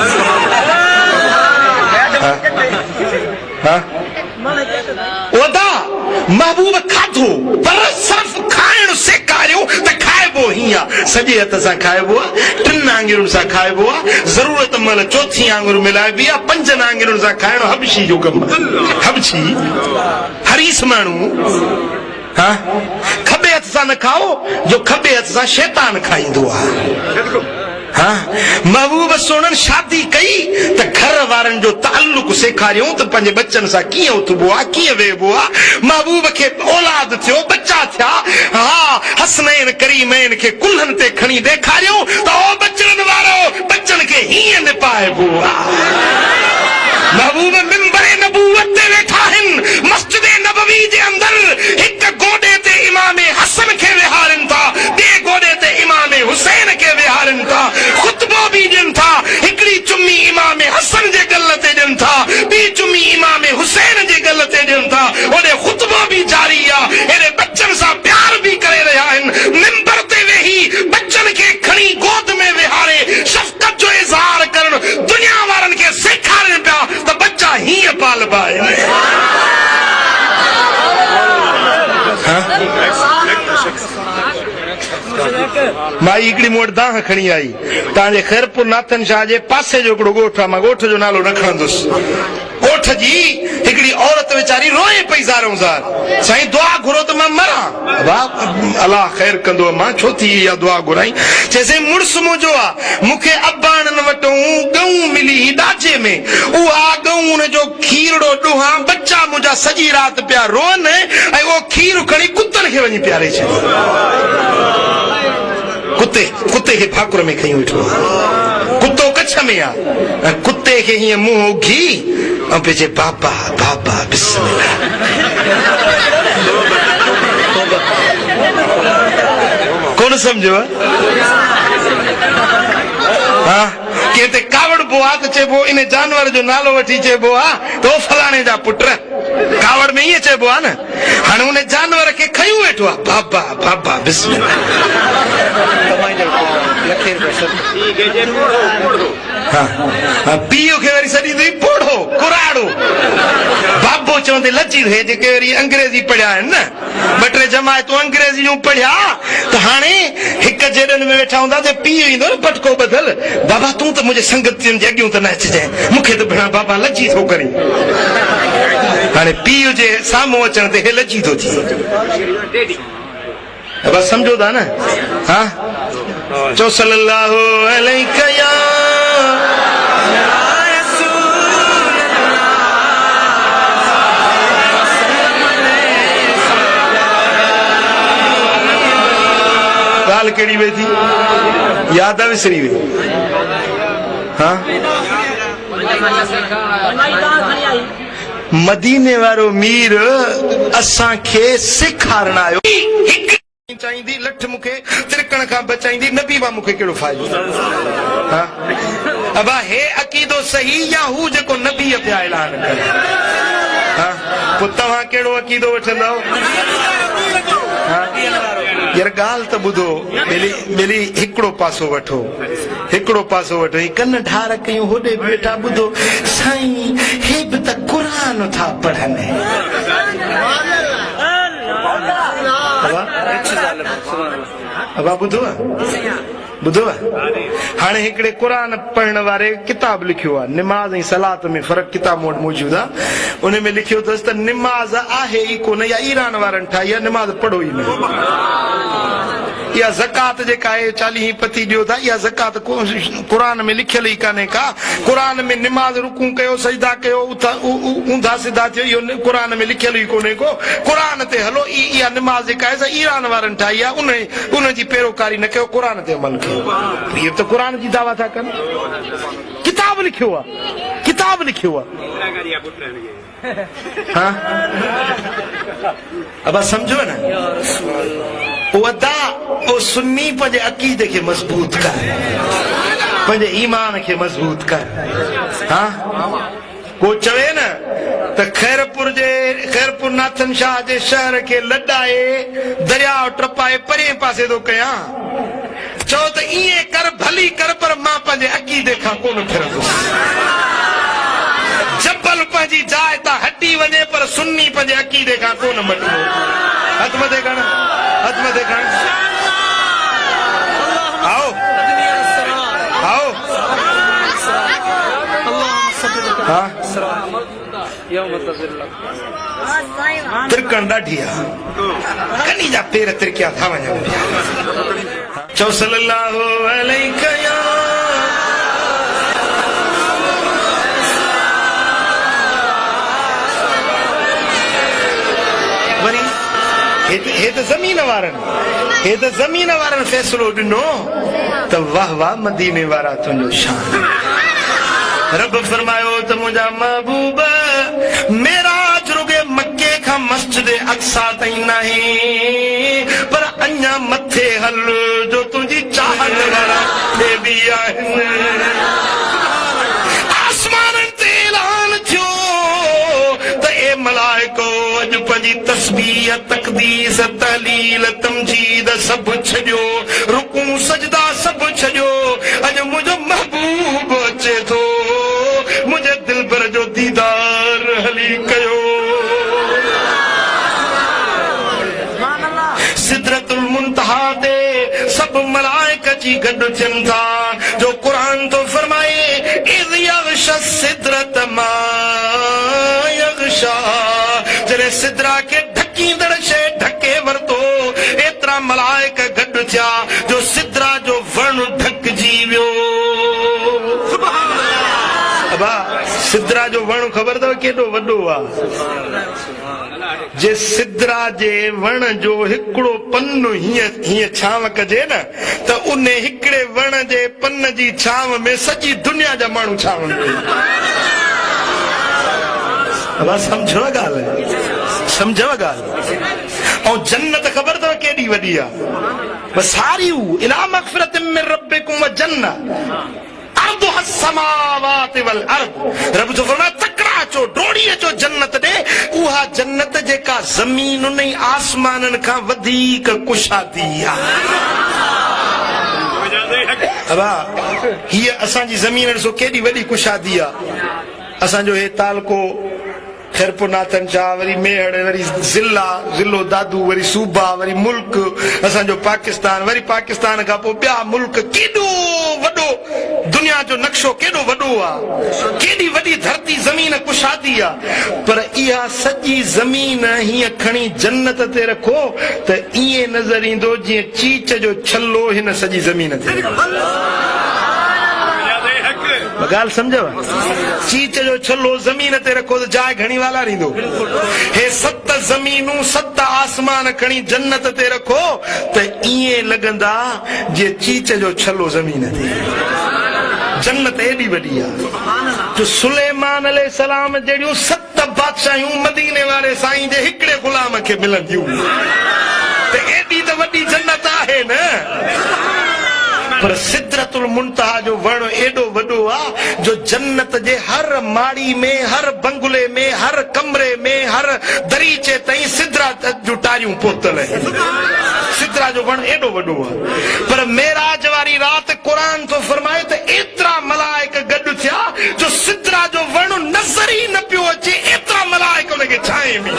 महबूब खाधो पर सिर्फ़ खाइण सेखारियो त खाइबो हीअं, सॼे हथ सां खाइबो आहे, 3 आङुरियुनि सां खाइबो आहे, ज़रूरत महिल 4थी आङुर मिलाइबी आहे, 5 आङुरियुनि सां खाइणो हबशी जो कमु। हबशी हरीस माण्हू खबे हथ सां न खाओ, जो खबे हथ सां शैतान खाईंदो आहे। महबूब सोनन शादी कई त घर वारनि जो ताल्लुक सेखारियूं त पंहिंजे बच्चनि सां कीअं उथबो आहे, कीअं वेहबो आहे। महबूब खे औलाद थियो, बच्चा थिया, हसनैन करीमैन खे कुल्हनि ते खणी ॾेखारियूं त ओ बच्चनि वारो बच्चनि खे हीअं निपाइबो आहे। महबूब मिंबरे नबूवत ते वेठा आहिनि, मस्जिद नबवी जे अंदरि हिक गोॾे ते इमाम हसन खे विहारनि था, ॿिए गोॾे ते इमाम हुसैन खे विहारनि था, ख़ुतबो बि ॾियनि था। हिकिड़ी चुमी इमाम हसन जे गल ते ॾियनि था, ॿी चुमी इमाम हुसैन जे गल ते ॾियनि था, ओॾे ख़ुतबो बि जारी आहे, हेॾे बच्चनि सां प्यार बि करे रहिया आहिनि। मिंबर ते वेही बच्चनि खे खणी गोद में विहारे शफ़क़त जो इज़हार करणु, दुनिया वारनि खे सेखारनि पिया त बच्चा हीअं पालबा आहिनि। माई हिकिड़ी मूं वटि दाह खणी आई, तव्हांजे खैरपुर नाथन शाह जे पासे जो हिकिड़ो ॻोठ आहे, मां ॻोठ जो नालो न खणंदुसि। ॻोठ जी हिकिड़ी औरत वीचारी रोए पई ज़ारो ज़ार, साईं दुआ घुरो त मां मरां। वाह अलाह ख़ैर कंदो, मां छो थी इहा दुआ घुराई। चइसि मुड़ुसु मुंहिंजो आहे, मूंखे अबाणनि वटि गऊं मिली ॾाजे में, उहा गऊं उनजो खीरड़ो ॾुहां, बच्चा मुंहिंजा सॼी राति पिया रोअनि, ऐं उहो खीर खणी कुतनि खे वञी पियारे छॾियो। कुते खे फाकुर में खई वेठो, कुतो कच्छ में आहे, कुते खे हीअं मुंहुं उघी ऐं पे चए बाबा बाबा बिस्मिल्लाह। कोन सम्झो? कंहिं ते कावड़बो आहे त चइबो इन जानवर जो नालो वठी चइबो आहे त फलाणे जा पुट, कावड़ में ईअं चइबो आहे न। हाणे उन जानवर खे खयूं वेठो आहे, बाबा बाबा बिस्मिल्लाह। पीउ खे वरी सॾी अथई पोड़ो कुराड़ो, बाबो चवंदे लची रहे, जेके वरी अंग्रेज़ी पढ़िया आहिनि न, 2-3 जमायतूं अंग्रेज़ी जूं पढ़िया, त हाणे हिक जेॾनि में वेठा हूंदा त पीउ ईंदो न पटको बदल, बाबा तूं त मुंहिंजे संगतियुनि जे अॻियूं त न अचिजांइ, मूंखे त भेण बाबा लची थो करे। हाणे पीउ जे साम्हूं अचण ते हे लची थो थिए। बस सम्झो था न? चो सल्लल्लाहु अलैहि या ॻाल्हि कहिड़ी वई थी, यादि विसरी वई। मदीने वारो मीर असांखे सेखारण आयो, चाहींदी लठ मूंखे तिरकण खां बचाईंदी, नबी मां मूंखे कहिड़ो फ़ाइदो। अब हे अक़ीदो सही या हू जेको नबी पिया ऐलान करे? पोइ तव्हां कहिड़ो अक़ीदो वठंदव? यार ॻाल्हि त ॿुधो, ॿिली हिकिड़ो पासो वठो। हिकिड़ो पासो वठो कन ठार कयूं होॾे वेठा ॿुधो साईं हे बि त क़ुरान था पढ़नि अबा ॿुधो ॿुधो हाणे हिकिड़े क़ुरान पढ़ण वारे किताब लिखियो आहे निमाज़ ऐं सलात में फ़र्क़ु किताब वटि मौजूदु आहे उन में लिखियो अथसि त निमाज़ आहे ई कोन या ईरान वारनि ठाही आहे निमाज़ पढ़ो ई न या ज़कात जेका आहे 40 पती ॾियो था इहा ज़कात क़ुरान में लिखियल ई कान्हे का क़ुरान में निमाज़ रुकू कयो सजदा कयो ऊंधा सिधा थियो इहो क़ुरान में लिखियल ई कोन्हे को क़ुरान ते हलो इहा निमाज़ जेका आहे ईरान वारनि ठाही आहे उन जी पैरोकारी न कयो क़ुरान ते अमल कयो इहे त क़ुरान जी दावा था कनि किताब लिखियो आहे किताब लिखियो आहे हाँ अब समझो न वो सुन्नी पंहिंजे अक़ीदे खे मज़बूत कर पंहिंजे ईमान खे मज़बूत कर हाँ को चवे न त खैरपुर नाथन शाह जे शहर खे लॾाए दरिया टपाए परे पासे थो कयां चओ त ईअं कर भली कर पर मां पंहिंजे अक़ीदे खां कोन फिरंदुसि जबल पंहिंजी जाइ तां हटी वञे पर सुन्नी पंहिंजे अक़ीदे खां कोन मटंदो हथ मथे खण हथ मथे खण आओ आओ हाँ तिरकण ॾाढी आहे कनी जा पेर तिरकिया था वञनि चओ सल्लल्लाहु अलैहि वरी हे त ज़मीन वारनि फ़ैसिलो ॾिनो त वाह वाह मदीने वारा तुंहिंजो शान रब फरमायो त मुंहिंजा महबूब मेरा रुगे मक्के खां मस्जिद अक्सा ताईं नाहे पर अञा मथे हल जो तुंहिंजी चाहत वारा बि आहिनि आसमाननि ते ऐलान थियो त ए मलाइको अॼु पंहिंजी तस्बीह तक़दीस तहलील तमजीद सभु छॾियो रुकू सजदा सभु छॾियो अॼु मुंहिंजो महबूब अचे थो मुंहिंजे दिलबर जो दीदार हली कयो सिदरतुल मुंतहा ते सभु मलाइक जी गॾु थियनि था जो क़ुरान तो फरमाए इज़ यग़शा सिदरत मा यग़शा जॾहिं सिदरा खे ढकींदड़ शइ ढके वरितो एतिरा मलाइक गॾु थिया जो सिदरा जो वण ढकिजी वियो सिदरा जो वण ख़बर अथव केॾो वॾो आहे जे सिदरा जे वण जो हिकिड़ो पन हीअं छांव कजे न त उन हिकिड़े वण जे पन जी छांव में सॼी दुनिया जा माण्हू छांवनि सम्झव ॻाल्हि सम्झव ॻाल्हि ऐं जन्नत ख़बर अथव केॾी वॾी आहे बसि सारी इला मग़फ़िरत मिन रब्बिकुम व जन्नत रब जो फरमाए तकड़ा अचो डोड़ी अचो जन्नत ॾे उहा जन्नत जेका ज़मीन ऐं आसमाननि खां वधीक कुशादी आहे हीअ असांजी ज़मीन ॾिसो केॾी वॾी कुशादी आहे असांजो हे तालको खैरपुर नाथन शाह वरी मेहड़ वरी ज़िलो दादू वरी सूबा वरी मुल्क असांजो पाकिस्तान वरी पाकिस्तान खां पोइ ॿिया मुल्क केॾो वॾो दुनिया जो नक्शो केॾो वॾो आहे केॾी वॾी धरती ज़मीन कुशादी आहे पर इहा सॼी ज़मीन हीअं खणी जन्नत ते रखो त ईअं नज़र ईंदो जीअं चीच जो छल्लो हिन सॼी ज़मीन ते ॻाल्हि सम्झव चीच जो छल्लो ज़मीन ते रखो त जाइ घणी वाला ईंदो हे 7 ज़मीनूं 7 आसमान खणी जन्नत ते रखो त ईअं लॻंदा जीअं चीच जो छल्लो ज़मीन ते जन्नत एॾी वॾी आहे जो सुलेमान अलैहिस्सलाम जहिड़ियूं 7 बादशाहियूं मदीने वारे साईं जे हिकिड़े ग़ुलाम खे मिलंदियूं त एॾी त वॾी जन्नत आहे न पर सिदरतुल मुंतहा जो वण एॾो वॾो आहे जो जन्नत जे हर माड़ी में हर बंगले में हर कमरे में हर दरीचे ताईं सिदरा जूं टारियूं पोतल आहिनि सिदरा जो वण एॾो वॾो आहे पर मेराज वारी राति क़ुरान तो फरमाए जो सिदरा जो वण नज़र ही न पियो अचे एतिरा मलाइक उनखे छांव में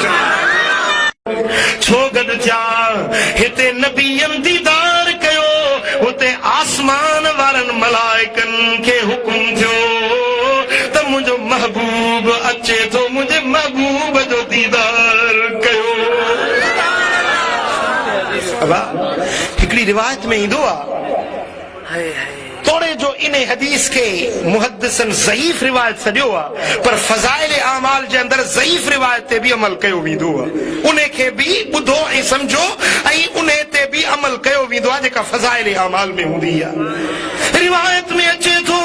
छो गॾु थिया हिते नबीअनि दीदार कयो हुते आसमान वारनि मलाइकनि खे हुकुम थियो त मुंहिंजो महबूब अचे थो मुंहिंजे महबूब जो दीदार कयो हिकिड़ी रिवायत में ईंदो आहे तोड़े जो इन हदीस के मुहद्दिसन ज़ईफ़ रिवायत सॼो आहे पर फ़ज़ाइल आमाल जे अंदरि ज़ईफ़ रिवायत ते बि अमल कयो वेंदो आहे उन खे बि ॿुधो ऐं सम्झो ऐं उन ते बि अमल कयो वेंदो आहे जेका फ़ज़ाइल आमाल में हूंदी आहे रिवायत में अचे थो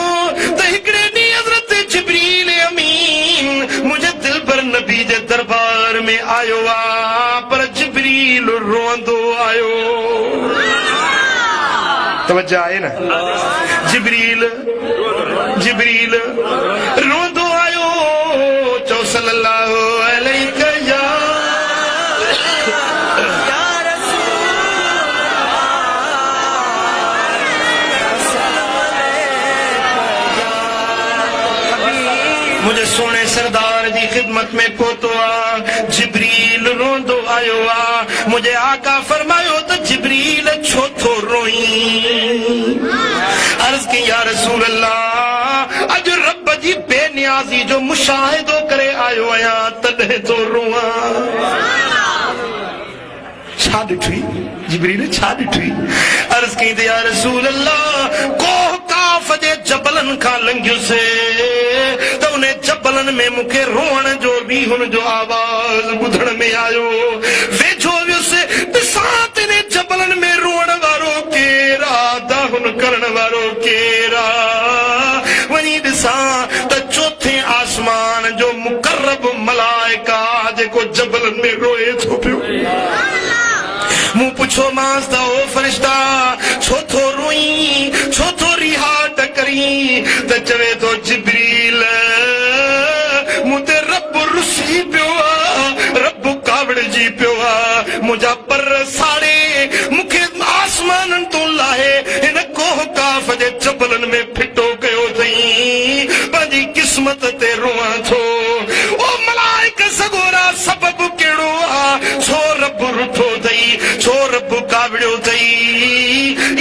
त हिकिड़े ॾींहुं हज़रत जिब्रील अमीन मुंहिंजे दिल पर नबी जे दरबार में आयो आहे पर जिब्रील रोअंदो आयो तवज्जो आहे न जिब्रील रोंदो आयो चो सल्लल्लाहु अलैहि या मुझे सोने सरदार जी खिदमत में पहुतो आ जिब्रील रोंदो आयो आ मुझे आका फरमायो तो जिब्रील छो थो रोई अर्ज की या रसूल अल्लाह अज रब जी बेनियाज़ी जो मुशाहिदो करे आयो आया तॾहिं तो रोआ छा ॾिठी जिब्रील छा ॾिठी अर्ज की या रसूल अल्लाह कोह काफ जे जबलन खां लंघियुसि त उन जबलन में मूंखे रोअण जो बि हुन जो आवाज़ ॿुधण में आयो वेझो वियुसि ॾिसां त इन जबलन में रोअण वारो केरु आहे दाहुन करण वारो केरु आहे वञी ॾिसां त चोथे आसमान जो मुक़र्रब मलाइका जेको जबलन में रोए थो पियो मूं पुछो मांस त ओ फरिश्ता छो थो रोई छो थो रिहा टकरी त चवे थो जिब्रील मूं ते रब रुसी पियो आहे रब कावड़जी पियो आहे मुंहिंजा पर साड़े मूंखे आसमाननि तो लाहे हिन कोह काफ जे जबलनि में फिटो कयो अथई पंहिंजी क़िस्मत ते रोआं थो ओ मलाइक सगोरा सबबु कहिड़ो आहे छो रब रुठो अथई छो रब कावड़ियो अथई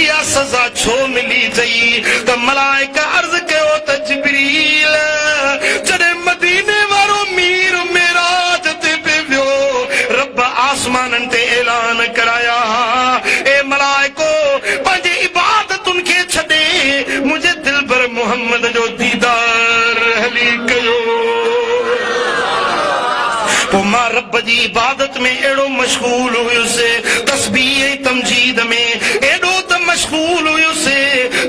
इहा सज़ा छो मिली अथई त मलाइक अर्ज़ कयो त जिब्रील जॾहिं मदीने वारो मीर मेराज ते पे वियो रब आसमाननि ते ऐलान कराया ए मलाइको पंहिंजे इबादतुनि खे छॾे मुंहिंजे दिल पर मोहम्मद जो दीदार हली कयो पोइ मां रब जी इबादत में अहिड़ो मशगूल हुयुसि तस्बीह ऐं तमजीद में एॾो त मशगूल हुयुसि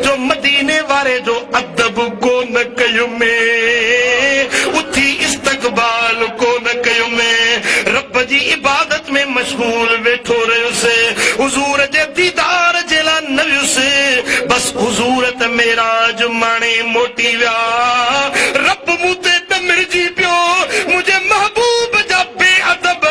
जो मदीने वारे जो अदब कोन कयो में उथी इस्तक़बाल कोन कयो में रब जी इबादत में मशगूल वेठो रहियुसि हुज़ूर जे दीदार जे लाइ न वियुसि बस हुज़ूर त मेराज माणे मोटी विया रब मूं ते ॾमिरजी पियो मुंहिंजे महबूब जा बेअदब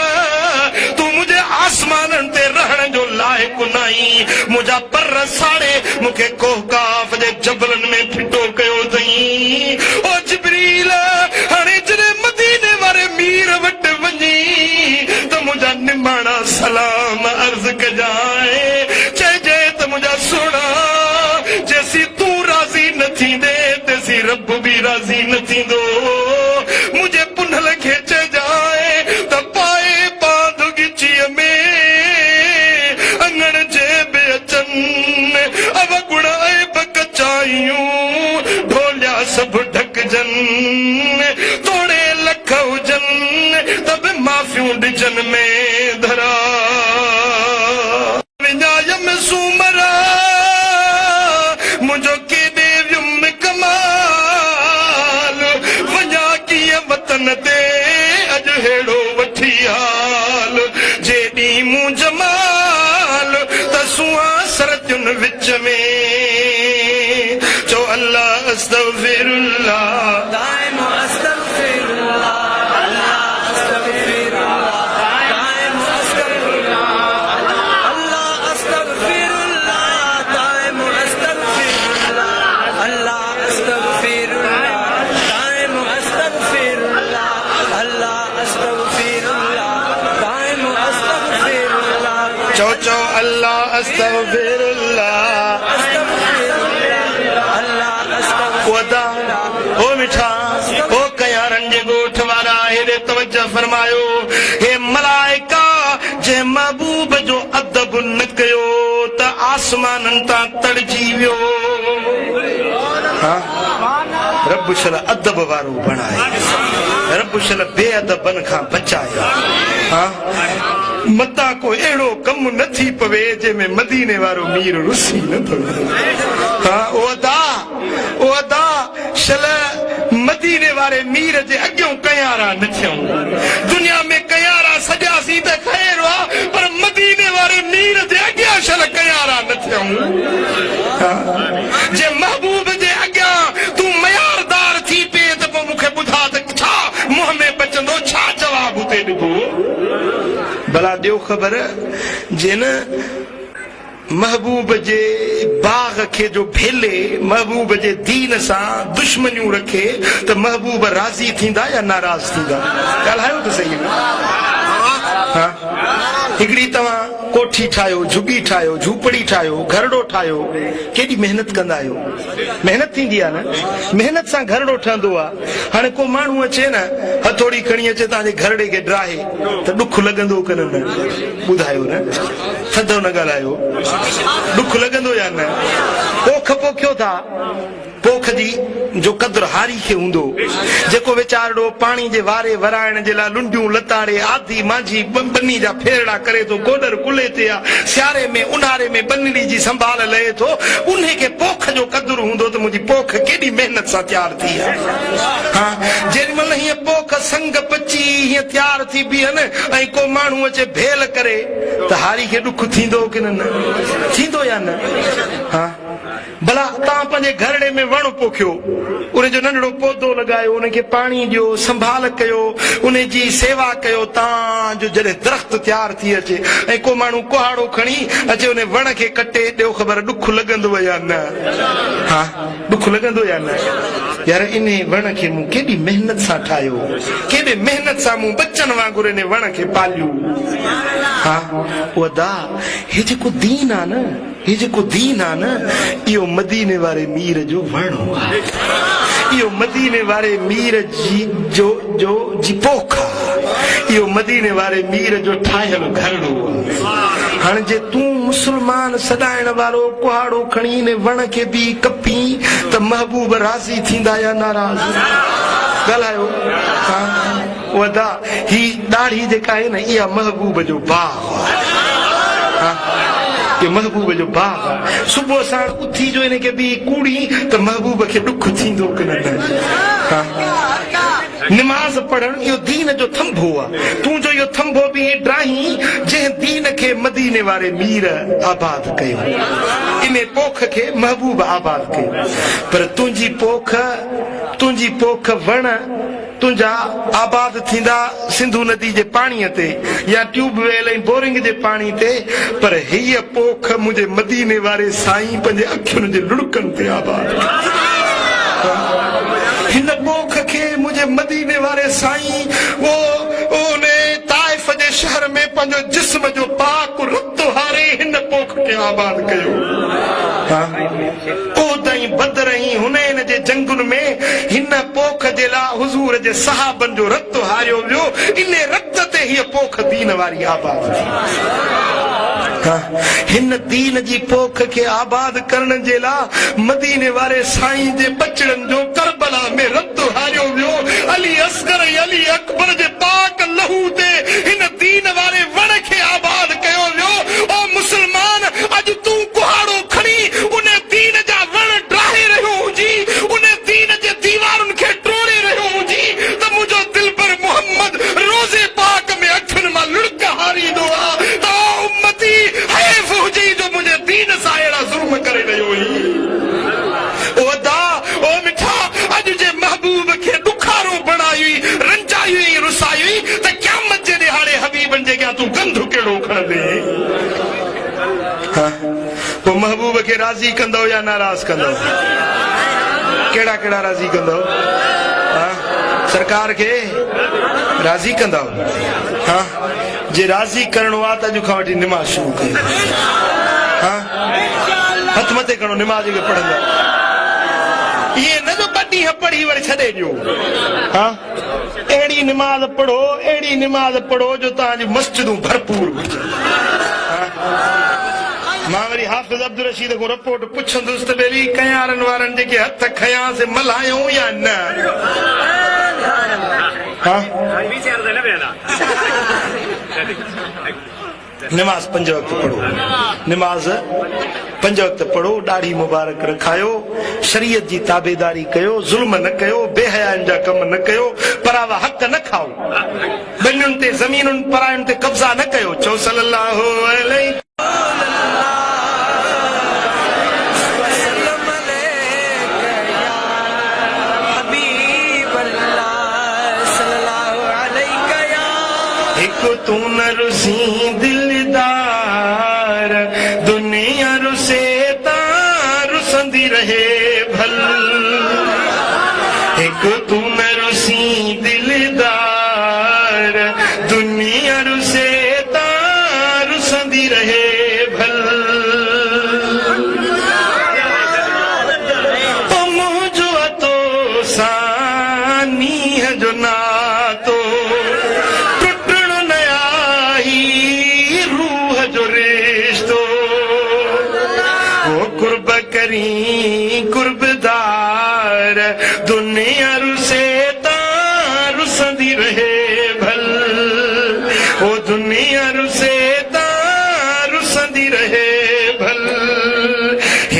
तूं मुंहिंजे आसमाननि ते रहण जो लाइक़ु न आहीं मुंहिंजा पर साड़े मूंखे कोह काफ जे जबलनि में फिटो कयो अथई ओ जिब्रील हाणे जॾहिं मदीने वारे मीर वटि वञी त मुंहिंजा निमाणा सलाम अर्ज़ कजाए चइजे त मुंहिंजा सुहिणा जेसी तूं राज़ी न थींदे तेसी रब बि राज़ी न थींदो मुंहिंजे पुनल खे चइजाए त पाए पांधु गिचीअ में अंगण जे बि अचनि अव गुण ऐब कचायूं ढोलिया सभु ढकजनि तोड़े लख हुजनि त बि माफ़ियूं ॾिजनि में धरा विञायम सूमरा मुंहिंजो केॾे वियुमि कमाल वञा कीअं वतन ते अॼु हेड़ो वठी हाल जेॾी मूं जमाल त सुहां सरतियुनि विच में चो अल्लाह अस्तग़फिरुल्लाह दाइमो अस्तग़फिरुल्लाह अल्लाह अस्तग़फिरुल्लाह दाइमो अस्तग़फिरुल्लाह अल्लाह अस्तग़फिरुल्लाह दाइमो अस्तग़फिरुल्लाह अल्लाह अस्तग़फिरुल्लाह अदा ओ मिठा ओ कयारन जे गोठ वारा हेरे तवज्जो फरमायो हे मलाइका जे महबूब जो अदब न कयो त आसमानन तां तड़जी वियो रब शल अदब वारो बणाए रब शल बेअदबन खां बचाए मता को अहिड़ो कम न थी पवे जंहिंमें मदीने वारो मीर रुसी न पवे ओ अदा शल मदीने वारे मीर जे अॻियों कयारा न थियूं दुनिया में कयारा सजासी त ख़ैर हुआ पर मदीने वारे मीर जे अॻियां शल कयारा न थियूं जे महबूब जे अॻियां तूं मयारदार थी पे त पोइ मूंखे ॿुधा त छा मुंहं में बचंदो छा जवाब उते ॾिबो भला ॾियो ख़बर जिन महबूब जे बाग खे जो भेले महबूब जे दीन सां दुश्मनियूं रखे त महबूब राज़ी थींदा या नाराज़ थींदा ॻाल्हायो त सही हिकिड़ी तव्हां कोठी ठाहियो झुगी ठाहियो झूपड़ी ठाहियो घरड़ो ठाहियो केॾी महिनत कंदा आहियो महिनत थींदी आहे न महिनत सां घरड़ो ठहंदो आहे हाणे को माण्हू अचे न हथोड़ी खणी अचे तव्हांजे घरड़े खे ड्राहे त ॾुख लॻंदो की न ॿुधायो न थधो न ॻाल्हायो ॾुख लॻंदो या न पोख पोखियो था पोख जी जो क़दुरु हारी खे हूंदो जेको वीचारो पाणी जे वारे वराइण जे लाइ लुंडियूं लताड़े आधी मांझी बनी जा फेरड़ा करे थो गोॾर कुले ते आहे सियारे में ऊन्हारे में बनिड़ी जी संभाल लहे थो उन खे पोख जो क़दुरु हूंदो त मुंहिंजी पोख केॾी महिनत सां तयारु थी आहे जेॾी महिल हीअं पोख संग पची हीअं तयारु थी बीहनि ऐं को माण्हू अचे भेल करे त हारी खे ॾुख थींदो की न थींदो या न भला तव्हां पंहिंजे घरड़े में वण पोखियो उन जो नंढड़ो पौधो लॻायो उनखे पाणी ॾियो संभाल कयो उन जी सेवा कयो तव्हांजो जॾहिं दरख़्त तयारु थी अचे ऐं को माण्हू कुहाड़ो खणी अचे उन वण खे कटे ॾियो ख़बर ॾुख लॻंदो या न ॾुख लॻंदो या न यार इन वण खे मूं केॾी महिनत सां ठाहियो केॾे महिनत सां मूं बचन वांगुरु इन वण खे पालियो उहा हे जेको दीन आहे न हे जेको दीन आहे न इहो मदीने वारे मीर जो वण आहे इहो मदीने वारे मीर जी पोख आहे इहो मदीने वारे मीर जो ठाहियल घरड़ो आहे हाणे जे तूं मुस्लमान सॾाइण वारो कुहाड़ो खणी ने वण खे बि कपी त महबूब राज़ी थींदा या नाराज़ ॻाल्हायो वधा ही ॾाढ़ी जेका आहे न इहा महबूब जो बाग आहे महबूब जो बाग सुबुह साण उथी जो इनखे बि कूड़ी त महबूब खे ॾुख थींदो की न निमाज़ पढ़ण इहो दीन जो थंभो आहे तूं जो इहो थंभो बि ड्राही जंहिं दीन खे मदीने वारे मीर आबाद कयो इन पोख खे महबूब आबाद कयो पर तुंहिंजी पोख वण तुंहिंजा आबाद थींदा सिंधु नदी जे पाणीअ ते या ट्यूबवेल ऐं बोरिंग जे पाणी ते पर हीअ पोख मुंहिंजे मदीने वारे साईं पंहिंजे अखियुनि जे लुड़कनि ते आबाद हिन पोख खे मुंहिंजे मदीने वारे साईं ताइफ़ जे शहर में पंहिंजो जिस्म जो पाक रत हारे हिन पोख खे आबाद कयो बदर ऐं हुनैन जे जंगुनि में हिन पोख जे लाइ हुज़ूर जे सहाबनि जो रत हारियो वियो इन रत ते हीअ पोख दीन वारी आबाद थी हिन दीन जी पोख खे आबाद करण जे लाइ मदीने वारे साईं जे बचड़नि जो करबला में रत हारियो वियो अली असगर अली अकबर जे पाक लहू ते हिन दीन वारे वण खे आबाद कयो वियो ओ मुस्लमान अॼु तूं कुहाड़ो खणी उन दीन जा वण ड्राहे रहियो हुजी उन दीन जे दीवारुनि खे टोड़े रहियो हुजी त मुंहिंजो दिल पर मोहम्मद रोज़े पाक में अखियुनि मां लुड़क हारींदो आहे त उम्मती हैफ़ हुजी जो मुंहिंजे दीन सां अहिड़ा ज़ुल्म करे रहियो हुई ओ मिठा अॼु जे महबूब खे ॾुखारो बणाई रंजाई रुसाई त क़यामत जे ॾिहाड़े हबीबनि जे अॻियां तूं गंधु कहिड़ो खणंदे पोइ महबूब खे राज़ी कंदो या नाराज़ कंदो कहिड़ा कहिड़ा राज़ी कंदो सरकार खे राज़ी कंदो जे राज़ी करणो आहे त अॼु खां वठी निमाज़ शुरू कयो हाँ हथ मथे करो निमाज के पढ़ंदा ये न जो बड़ी है पढ़ी वरी छदे जो हाँ एड़ी निमाज पढ़ो जो ताजी मस्जिदों भरपूर मां वरी हाफिज अब्दुल रशीद को रिपोर्ट पुछंदुसि त बेली कयारन वारन जेके हथ खयां से मल्हायूं या न हाँ नमाज 5 वक्त पढ़ो नमाज 5 वक्त पढ़ो दाढ़ी मुबारक रखायो शरीयत जी ताबेदारी कयो जुल्म न कयो बेहयान जा कम न कयो परावा हक न खाओ बन्युन ते जमीनुन परायन ते कब्जा न कयो चो सल्लल्लाहु अलैहि तू न रुसी दिलदार दुनिया रुसे रुसंदी रहे भल एक तू न रुसी दिलदार दुनिया रुसे रुसंदी रहे भल मुझो तो सानी है जो ना तो कुर्बदार दुनिया रुसे रुसंदी रहे भल ओ दुनिया रुसे रुसंदी रहे भल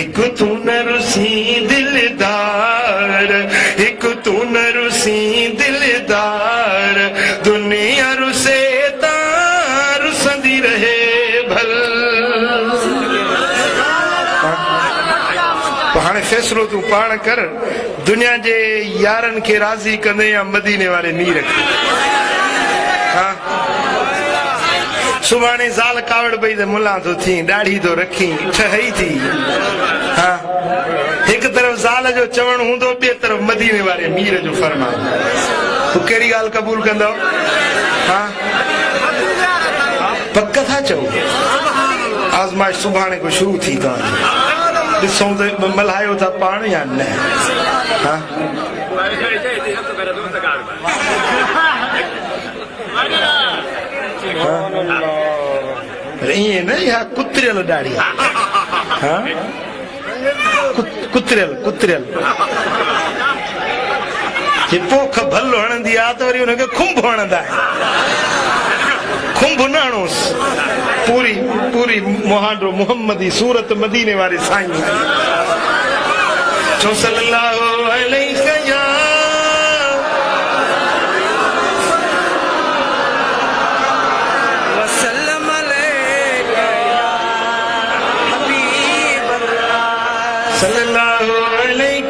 एक तू न रुसी दिलदार एक तू न रुसी दिलदार दुनिया रुसे रुसंदी रहे भल हाणे फैसलो तू पाण कर दुनिया जे यारन के राज़ी कंदे या मदीने वाले नी रखे हाँ सुभाणे ज़ाल कावड़ बई ते मुला तो थी दाढ़ी तो रखी ठहई थी हाँ एक तरफ ज़ाल जो चवण हूंदो ॿिए तरफ मदीने वाले मीर जो फरमान तू कहिड़ी ॻाल्हि कबूल कंदो हाँ पक था चओ आज़माइश सुभाणे को शुरू थी तव्हांजी ॾिसूं त मल्हायो था पाण या न हाँ ईअं न इहा कुतरियल दाढ़ी हाँ कुतरियल जे पोख भल हणंदी आहे त वरी हुनखे खुंभ हणंदा आहिनि खुंभ न हणोसि पूरी मुहांडो मुहम्मदी सूरत मदीने वाले साईं चो सल्लल्लाहु अलैहि वसल्लम सल्लल्लाहु अलैहि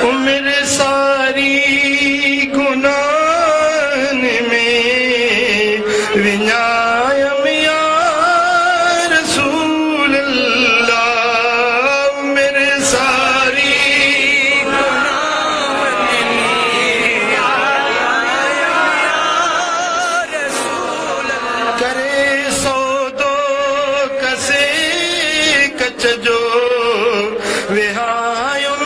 उम्र सारी गुनाहन में विञायम या रसूल अल्लाह उम्र सारी गुनाहन में रसूल करे सौदो कसे कच जो विहायो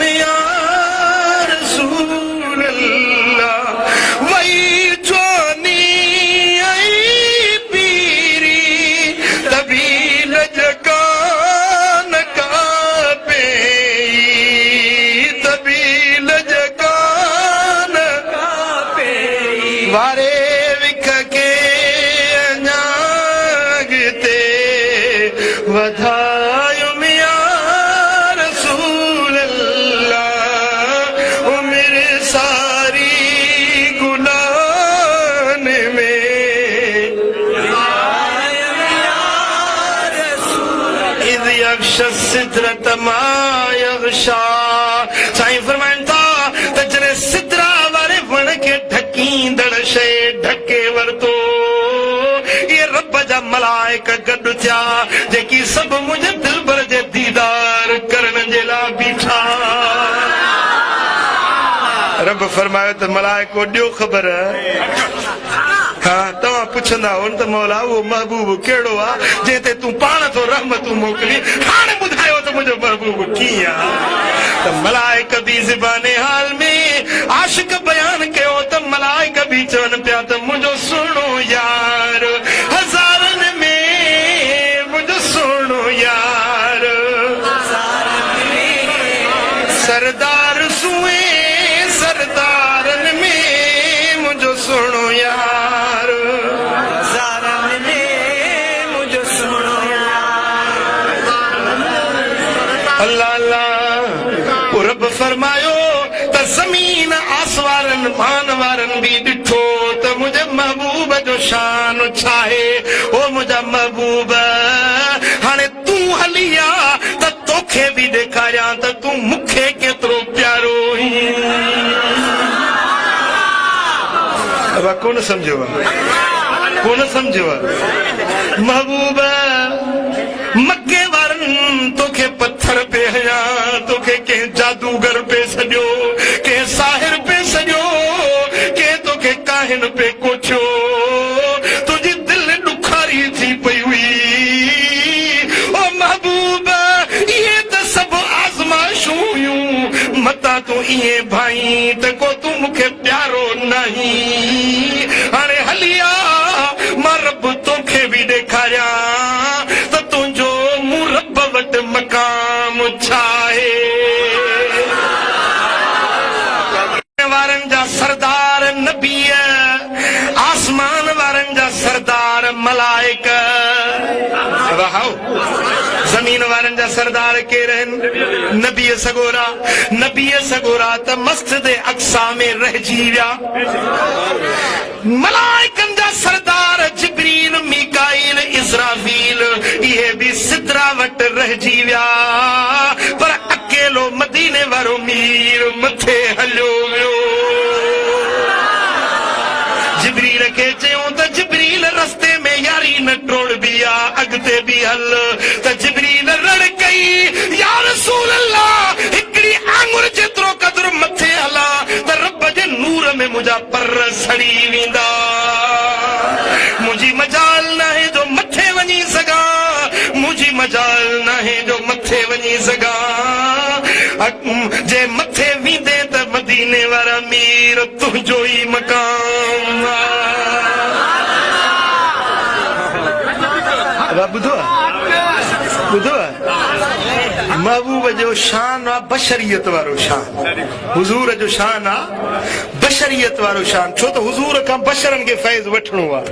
वारे विख के अञागते वधायो मिया रसूल अल्लाह उम्र सारी गुनाहन में इज़ यग़्शा सिदरत मा यग़्शा साईं फरमाइनि था त जॾहिं सिदरा वारे वण खे ढकींदड़ शइ ढके वरितो ये रब जा मलाइक गॾु थिया जेकी सभु मुंहिंजे दिलबर जे रब फरमायो त मलाइको ॾियो ख़बर हाँ तव्हां पुछंदा हो त मौला उहो महबूब कहिड़ो आहे जंहिं ते तूं पाण थो रहमतूं मोकिली हाणे ॿुधायो त मुंहिंजो महबूब कीअं आहे त मलाइक बि ज़बाने हाल में आशिक बयान कयो त मलाइक बि चवनि पिया त मुंहिंजो सुहिणो यार हज़ारनि में मुंहिंजो सुहिणो यार सरदार सुए सरदारनि में मुंहिंजो सुहिणो यार हज़ारनि में मुंहिंजो सुहिणो यार अल्लाह अल्लाह रब फरमायो त ज़मीन आसवारनि मान वारनि बि ॾिठो त मुंहिंजे महबूब जो शान छा आहे ओ मुंहिंजा महबूब हाणे तूं हली आ त तोखे बि ॾेखारियां त तूं मूंखे केतिरो प्यारो अब कोन सम्झो महबूब मके वारनि तोखे पत्थर पे हया तोखे कंहिं जादूगर पे सॼो कंहिं साहिर पे सॼो कंहिं तोखे काहिन पे कोठियो तुंहिंजी दिलि ॾुखारी थी पई हुई ओ महबूब इहे त सभु आज़माइशूं हुयूं मतां तूं ईअं भाई त को तूं मूंखे प्यारो नहीं हाणे हली आ मां रब तोखे बि ॾेखारियां त तुंहिंजो मूं रब वटि मक़ाम छा आहे वारनि जा सरदार नबी आसमान वारनि जा सरदार मलाइक ज़मीन वारनि जा सरदार केर आहिनि नबी सगोरा त मस्जिद अक्सा में रहिजी विया मलाइकनि जा सरदार जिब्रील मीकाईल इज़राफील इहे बि सिदरा वटि रहिजी विया पर अकेलो मदीने वारो मीर मथे हलियो वियो जिब्रील खे चयूं त जिब्रील रस्ते में यारी न टोड़बी आ अॻिते बि हल त जिब्रील रड़ कई या रसूल अल्लाह हिकिड़ी आंगुर जेतिरो क़दुरु मथे हलां त रब जे नूर में मुंहिंजा पर सड़ी वेंदा मुंहिंजी मजाल न आहे जो मथे वञी सघां मुंहिंजी मजाल न आहे जो मथे वञी सघां जे मथे वेंदे त मदीने वारा मीर तुंहिंजो ई मक़ाम ॿुधो महबूब जो शान आहे बशरियत वारो शान हुज़ूर जो शान आहे बशरियत वारो शान छो त हुज़ूर खां बशरनि खे फैज़ वठिणो आहे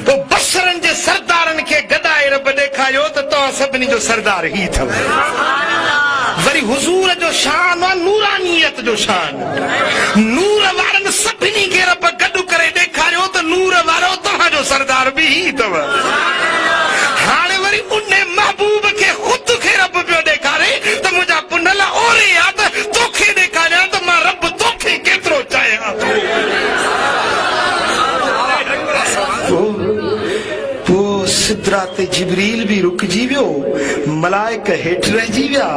पोइ बशरनि जे सरदारनि खे गॾाए रब ॾेखारियो त तव्हां सभिनी जो सरदार ई अथव वरी हुज़ूर जो शान आहे नूरानियत जो शान नूर वारनि सभिनी खे रब गॾु करे ॾेखारियो त नूर वारो तव्हांजो सरदार बि ई अथव हाणे वरी उन महबूब खे ख़ुदि खे रब पियो ॾेखारे त मुंहिंजा पुनल ओरे आहे त तोखे ॾेखारियां त मां रब तोखे केतिरो चाहियां सिदरा ते जिब्रील भी रुकजी वियो मलाइक हेठि रहिजी विया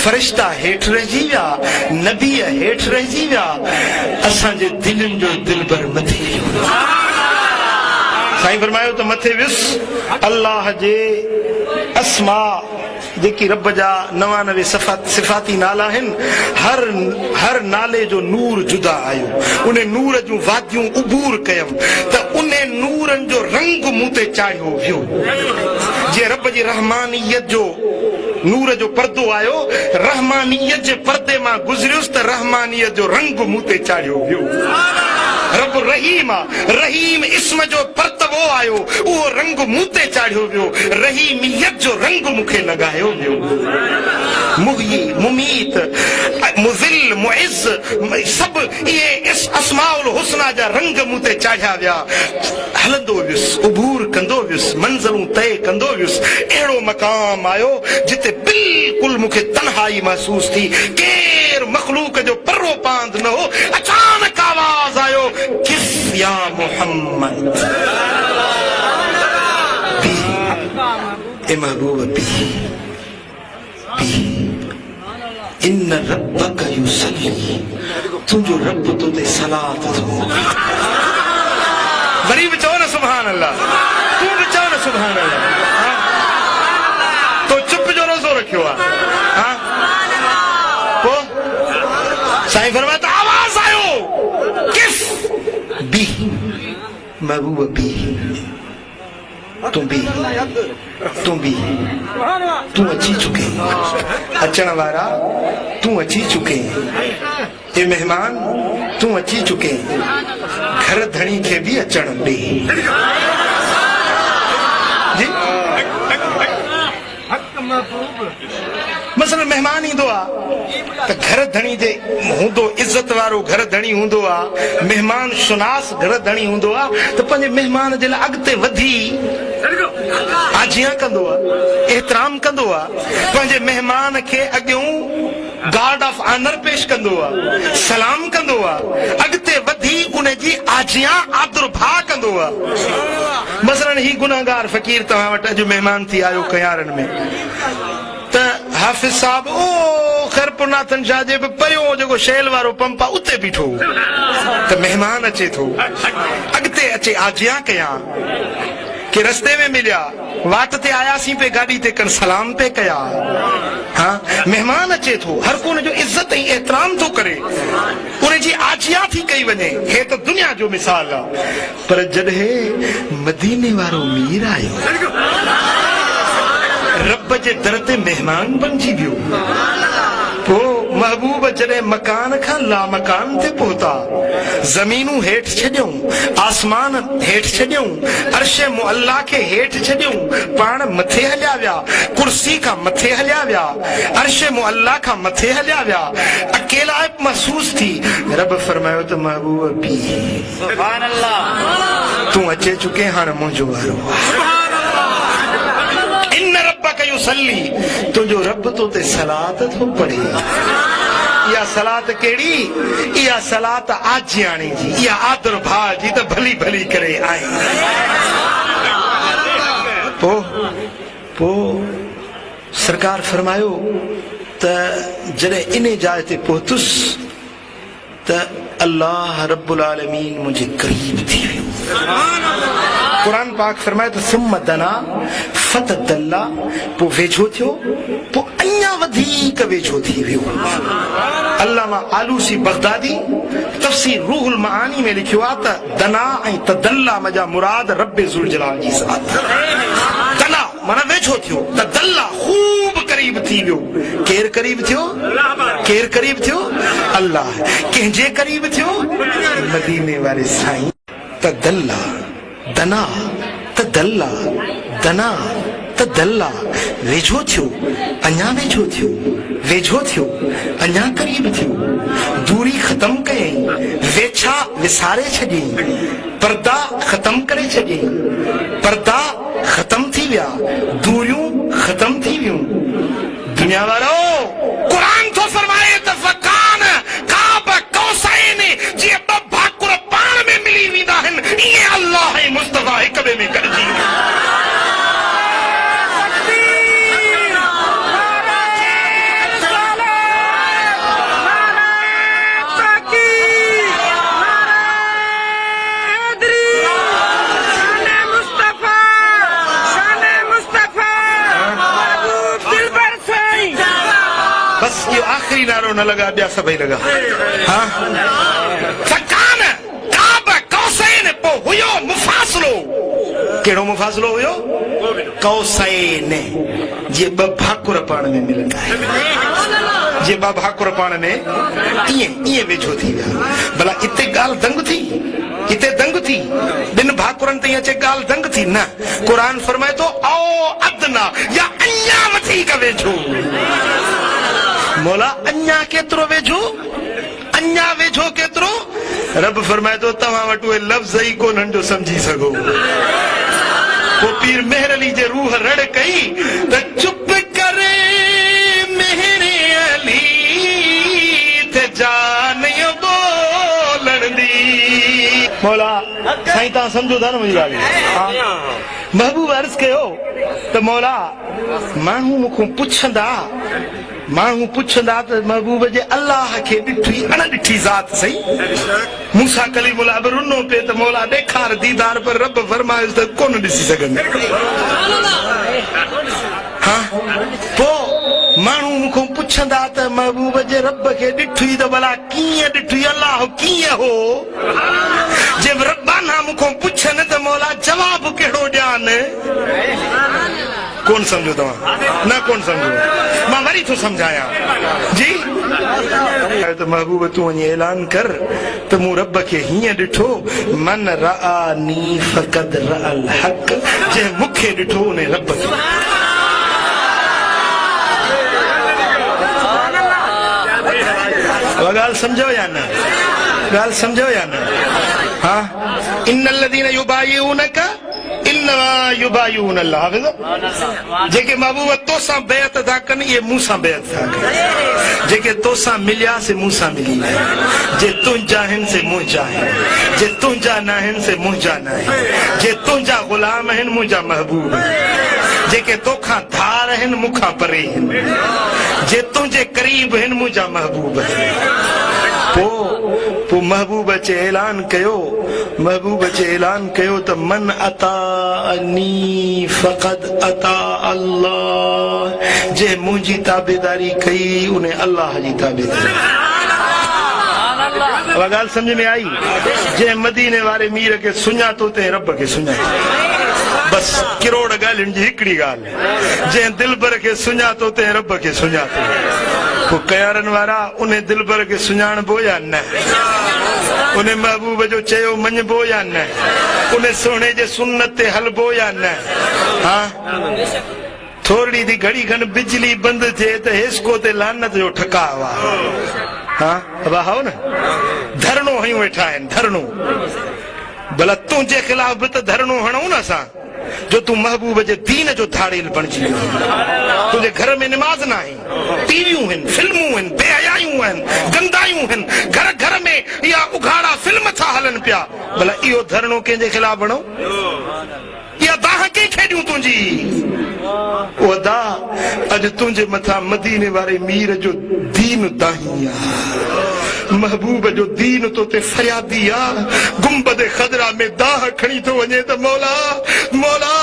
फ़रिश्ता हेठि रहिजी विया नबी हेठि रहिजी विया असांजे दिलनि जो दिलबर मथे साईं फरमायो त मथे वियुस अल्लाह जे अस्मा जेकी रब जा 99 सिफ़ाती नाला आहिनि हर नाले जो नूर जुदा आयो उन नूर जूं वादियूं उबूर कयमि त उन नूरनि जो रंग मूं ते चाढ़ियो वियो जीअं रब जी रहमानियत जो नूर जो पर्दो आयो रहमानियत जे पर्दे मां गुज़रियुसि त रहमानियत जो रंग मूं ते चाढ़ियो वियो रब रहीम रहीम इस्म जो परतवो आयो उहो रंग मूं ते चाढ़ियो वियो रहीमियत जो रंग मूंखे लॻायो वियो मुही मुमीत मुज़िल मुइज़ सभु इहे अस्माउल हुस्ना जा रंग मूं ते चाढ़िया विया हलंदो वियुसि उबूर कंदो वियुसि मंज़िलूं तय कंदो वियुसि अहिड़ो मक़ाम आयो जिते बिल्कुलु मूंखे तन्हाई महसूस थी केर मख़लूक जो परो पांद न हो अचानक आवाज़ आयो किस या मोहम्मद ए महबूब इन रब्बक युसल्ली, तुंहिंजो रब तो ते सलात थो। वरी बि चओ न सुभान अल्लाह, तूं बि चओ न सुभान अल्लाह। तो चुप जो रोज़ो रखियो आहे। पोइ साईं फरमाए त आवाज़ आयो, किस बी महबूब बी, तूं बी, तूं बी, तूं अची चुके, अचण वारा तूं अची चुके, ए मेहमान तूं अची चुके, घर धणी खे बि अचण ॾे। मसलन मेहमान ईंदो आहे त घर धणी जे हूंदो, इज़त वारो घर धणी हूंदो आहे, मेहमान शुनास घर धणी हूंदो आहे त पंहिंजे मेहमान जे लाइ अॻिते वधी आजियां कंदो आहे, एतिराम कंदो आहे, पंहिंजे मेहमान खे अॻियूं गार्ड ऑफ ऑनर पेश कंदो आहे, सलाम कंदो आहे, अॻिते वधी उनजी आजियां आदुरभा कंदो आहे। मसलन ही गुनाहगार फ़क़ीर तव्हां वटि अॼु महिमान थी आयो कयारनि में, त हाफ़िज़ साहब ओ खैरपुरनाथन शाह जे बि परियों जेको शेल वारो पंप आहे उते बीठो, त महिमान अचे थो, अॻिते अचे आजियां कयां कि रस्ते में मिलिया, वाट ते आयासीं पे गाड़ी ते कन सलाम पे कया। हाँ, मेहमान अचे थो, हर को उनजो इज्जत ऐं एतिराम थो करे, उनजी आजियां थी कई वञे। हे त दुनिया जो मिसाल आहे, पर जॾहिं मदीने वारो मीर आयो, रब जे दर ते मेहमान बणिजी वियो, पोइ महबूब जॾहिं मकान खां लामकान ते पहुता, ज़मीनूं हेठि छॾियूं, आसमान हेठि छॾियूं, अर्श मुअल्ला खे हेठि छॾियूं, पाण मथे हलिया विया, कुर्सी खां मथे हलिया विया, अर्श मुअल्ला खां मथे हलिया विया, अकेला महसूस थी। रब फरमायो त महबूब बी, सुभान अल्लाह, तूं अचे चुके, हाणे मुंहिंजो वारो। इन रब्बक युसल्ली, तुंहिंजो रब तो ते सलात थो पढ़े। इहा सलात कहिड़ी? इहा सलात आजियाणी जी, इहा आदर भा जी त भली भली करे आई। पोइ सरकार फरमायो त जॾहिं इन जाइ ते पहुतुसि त अल्लाह रब्बुल आलमीन मुंहिंजे करीब थी वियो। कुरान पाक फरमाए त सुम्म दना फतदल्ला, पोइ वेझो थियो, पोइ अञा वधीक वेझो थी वियो। अल्लामा आलूसी बगदादी तफ़सीर रूहुल मआनी में लिखियो आहे त दना ऐं तदल्ला मजा मुराद रब्बे ज़ुल जलाल जी ज़ात। दना माना वेझो थियो, तदल्ला खूब करीब थी वियो। केर करीब थियो? केर करीब थियो? अल्लाह। कंहिंजे करीब थियो? मदीने वारे साईं। तदल्ला, दना, तदल्ला, दना, तदल्ला, वेझो थियो, अञा वेझो थियो, वेझो थियो, अञा करीब थियो, दूरी ख़तम कयईं, वेछा विसारे छॾियईं, पर्दा ख़तम करे छॾियईं, पर्दा ख़तम थी विया, दूरियूं ख़तम थी वियूं। दुनिया वारो क़ुरान थो फरमाए त फ़कान काब कौसैन, जीअं ॿ भाकुर पाण में मिली वेंदा आहिनि, ईअं अल्लाह ऐं मुस्तफ़ा हिक ॿिए में गॾिजी विया। बस ये आखिरी नारो न लगा, ॿिया सभई लगा। हाँ, फ़कान काब कौसैन, पोइ हुयो मुफ़ासिलो। कहिड़ो मुफ़ासिलो हुयो? कौसैन, जीअं ॿ भाकुर पाण में मिलंदा आहिनि, जीअं ॿ भाकुर पाण में ईअं वेझो थी विया। भला हिते ॻाल्हि दंग थी, हिते दंग थी, ॿिनि भाकुरनि ते अचे ॻाल्हि दंग थी न। क़ुरान फरमाए थो औ अदना, या अञा वधीक वेझो। मौला अञा केतिरो वेझो? अञा वेझो केतिरो? रब फरमाए थो तव्हां वटि उहे लफ़्ज़ ई कोन्हनि जो समझी सघो। पोइ पीर मेहर अली जे रूह रड़ कई त चुप करे मेहर अली ते जान बोलण दी। मौला साईं तव्हां सम्झो था न मुंहिंजी ॻाल्हि? महबूब अर्ज़ कयो त मौला माण्हू मूंखां पुछंदा माण्हू पुछंदा त महबूब जे अल्लाह खे ॾिठी अण ॾिठी ज़ात सही मूसा कलीमुल्लाह बि रुनो पिए त मौला ॾेखार दीदार पर रब फरमायुसि त कोन ॾिसी सघंदा हाँ पोइ माण्हू मूंखां पुछंदा त महबूब जे रब खे ॾिठी त भला कीअं ॾिठी अल्लाह कीअं हो जे रब्बाना मूंखां पुछनि त मौला जवाब कहिड़ो ॾियानि कौन समझो तव्हां न कोन समझो मां वरी थो सम्झायां जी त महबूब तूं वञी ऐलान कर त मूं रब खे हीअं ॾिठो मन रआनी फ़क़द रअल हक़ जंहिं मूंखे ॾिठो उन रब खे ॻाल्हि सम्झो या न ॻाल्हि सम्झो या न हा इन्नल लज़ीना युबाइऊनक इन्नमा युबाइऊन अल्लाह जेके महबूब तोसां बेअत था कनि इहे मूंसां बेअत था कनि जेके तोसां मिलिया से मूंसां मिली विया जे तुंहिंजा आहिनि से मुंहिंजा आहिनि जे तुंहिंजा न आहिनि से मुंहिंजा न आहिनि जे तुंहिंजा ग़ुलाम आहिनि मुंहिंजा महबूब जेके तोखां धार आहिनि मूंखां परे आहिनि जे तुंहिंजे क़रीब आहिनि मुंहिंजा महबूब पोइ महबूब चे ऐलान कयो त मन अतानी फ़क़द अता अल्लाह जे मुंहिंजी ताबेदारी कई उन अल्लाह जी ताबेदारी ॻाल्हि सम्झ में आई जंहिं मदीने वारे मीर खे सुञातो तंहिं रब खे सुञातो बस किरोड़ ॻाल्हियुनि जी हिकिड़ी ॻाल्हि जंहिं दिलबर खे सुञातो तंहिं रब खे सुञातो पोइ कयारनि वारा उन दिलबर खे सुञाणबो या न उन महबूब जो चयो मञबो या न उन सोने जे सुन्नत ते हलबो या न हा थोरी दी घड़ी खन बिजली बंदि थिए त हेसको ते लानत जो ठकाव आहे हा वाहो न धरणो हयूं वेठा आहिनि धरणो भला तुंहिंजे ख़िलाफ़ बि त धरणो हणूं न असां जो तूं महबूब जे दीन जो धाड़ेल बणिजी वियो तुंहिंजे घर में निमाज़ न आहे टीवियूं आहिनि फिल्मूं आहिनि बेहयायूं आहिनि गंदायूं आहिनि घर घर में इहा उघाड़ा फिल्म था हलनि पिया भला इहो धरणो कंहिंजे ख़िलाफ़ हणो इहा दाह कंहिंखे ॾियूं तुंहिंजी उहा अॼु तुंहिंजे मथां मदीने वारे मीर जो दीन दाही आहे महबूब जो दीन तो ते फरियादी आहे गुंबद खदरा में दाह खणी थो वञे त मौला मौला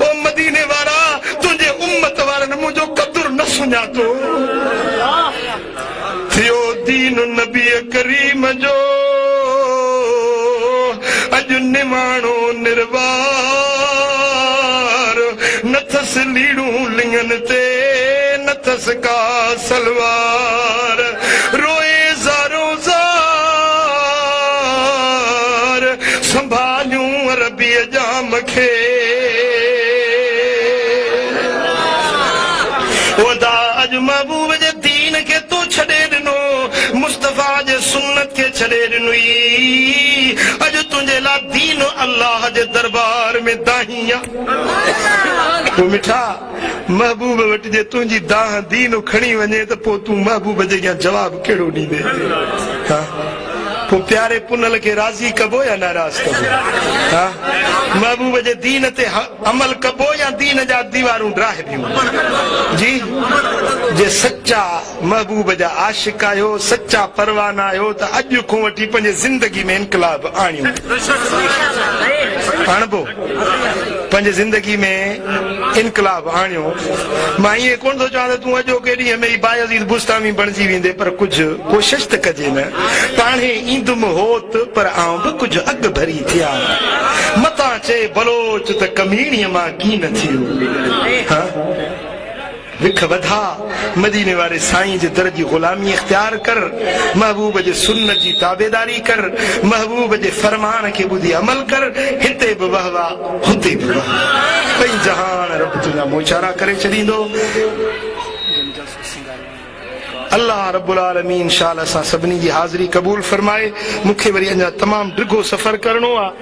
ओ मदीने वारा तुंहिंजे उम्मत वारनि मुंहिंजो क़दुरु न सुञातो थियो दीन नबी करीम जो अॼु निमाणो निर्वार नथस लीड़ू लिंगन ते नथस का सलवार रोए ज़ारो ज़ार संभालियूं अरबीअ जाम खे ओदा अॼु महबूब जे दीन खे तो छॾे ॾिनो मुस्तफ़ा जे सुन्नत खे छॾे ॾिनुई अॼु तुंहिंजे लाइ दीन अल्लाह जे दरबार में दाही आहे पोइ मिठा महबूब वटि जे तुंहिंजी दाह दीन खणी वञे त पोइ तूं महबूब जे अॻियां जवाबु कहिड़ो ॾींदे हा पोइ प्यारे पुनल खे राज़ी कबो या नाराज़ कबो हा महबूब जे दीन ते अमल कबो या दीन जा दीवारूं ड्राहिबियूं जी जे सच्चा महबूब जा आशिक आहियो सच्चा परवाना आहियो त अॼु खां वठी पंहिंजे ज़िंदगी में इनकलाब आणियूं आणबो पंहिंजे ज़िंदगी में इनकलाब आणियो मां ईअं कोन थो चवां त तूं अॼो के ॾींहं में बायज़ीद बुस्तामी बणिजी वेंदे पर कुझु कोशिश त कजे न पाणे ईंदुमि होत पर आउं बि कुझु अॻु भरी थिया मतां चए बलोच त कमीणीअ मां कीन थियो हा विख वधा मदीने वारे साईं जे दर जी ग़ुलामी इख्तियार कर महबूब जे सुन्नत जी ताबेदारी कर महबूब जे फरमान खे ॿुधी अमल कर हिते बि वहवा हुते बि वहवा ॿई जहान रब तुंहिंजा मोचारा करे छॾींदो अल्लाह रब्बुल आलमीन इंशाअल्लाह असां सभिनी जी हाज़िरी क़बूल फरमाए मूंखे वरी अञा तमामु ॾिघो सफ़र करिणो आहे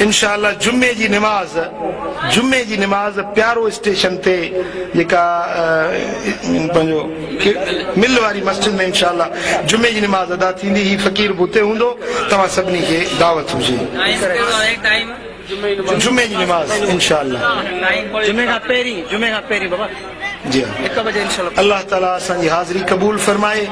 इंशाअल्लाह जुमे जी निमाज़ प्यारो स्टेशन ते जेका पंहिंजो मिल वारी मस्जिद में इंशाअल्लाह जुमे जी निमाज़ अदा थींदी ही फ़कीर बि हुते हूंदो तव्हां सभिनी खे दावत हुजे जुमे जी निमाज़ इंशाअल्लाह जुमे खां पहिरीं बाबा जी हाँ 1 बजे इंशाल्लाह। अल्लाह ताला असांजी हाज़िरी क़बूल फरमाए।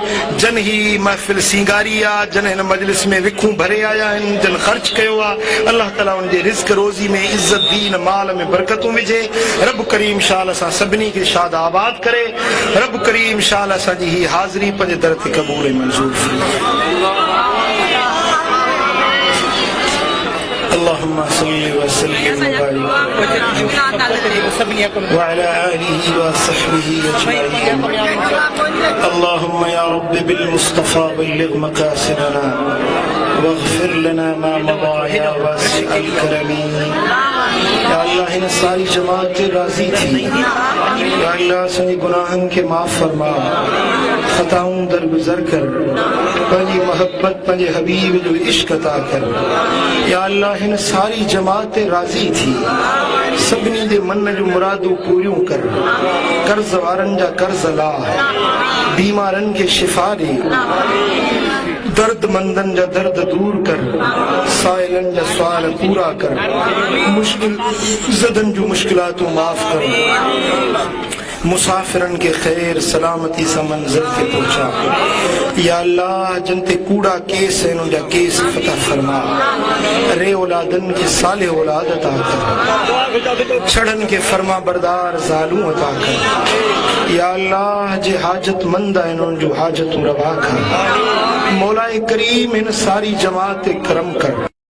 जन ही महफ़िल सींगारी आहे, जन हिन मजलिस में विखूं भरे आया आहिनि, जन ख़र्च कयो आहे, अल्लाह ताला उनजे रिज़्क़ रोज़ी में इज़्ज़त दीन माल में बरकतूं विझे। रब करीम शाल असां सभिनी खे शाद आबाद करे। रब करीम शाल असांजी ही हाज़िरी पंहिंजे दर ते क़बूल ऐं मंज़ूर फरमाए। اللهم صل وسلم وبارك وعلى آله وصحبه أجمعين. اللهم يا رب بالمصطفى بلغ مقاصدنا واغفر لنا ما مضى يا واسع الكرم. या अल्लाह हिन सारी जमात ते राज़ी थी। या अल्लाह असांजे गुनाहनि खे माफ़ फरमा, ख़ताऊं दरगुज़र कर, पंहिंजी मोहब्बत पंहिंजे हबीब जो इश्क अता कर। या अल्लाह हिन सारी जमात ते राज़ी थी, सभिनी जे मन जूं मुरादूं पूरियूं कर। कर्ज़ वारनि जा कर्ज़ ला, बीमारनि खे शिफ़ा ॾे, दर्दमंदन जा दर्द दूर कर, साइलन जा सवाल पूरा कर, मुश्किल ज़दन जो मुश्किलातूं माफ़ कर। मुसाफिरन के खैर सलामती सा मंजिल के पहुंचा। या अल्लाह जनते कूड़ा केस है उनजा केस फतह फरमा। रे औलादन के साले औलाद अता कर, छड़न के फरमा बरदार ज़ालू अता कर। या अल्लाह जे हाजत मंद है उनजो हाजतूं रवा कर। मौलाए करीम इन सारी जमात करम कर।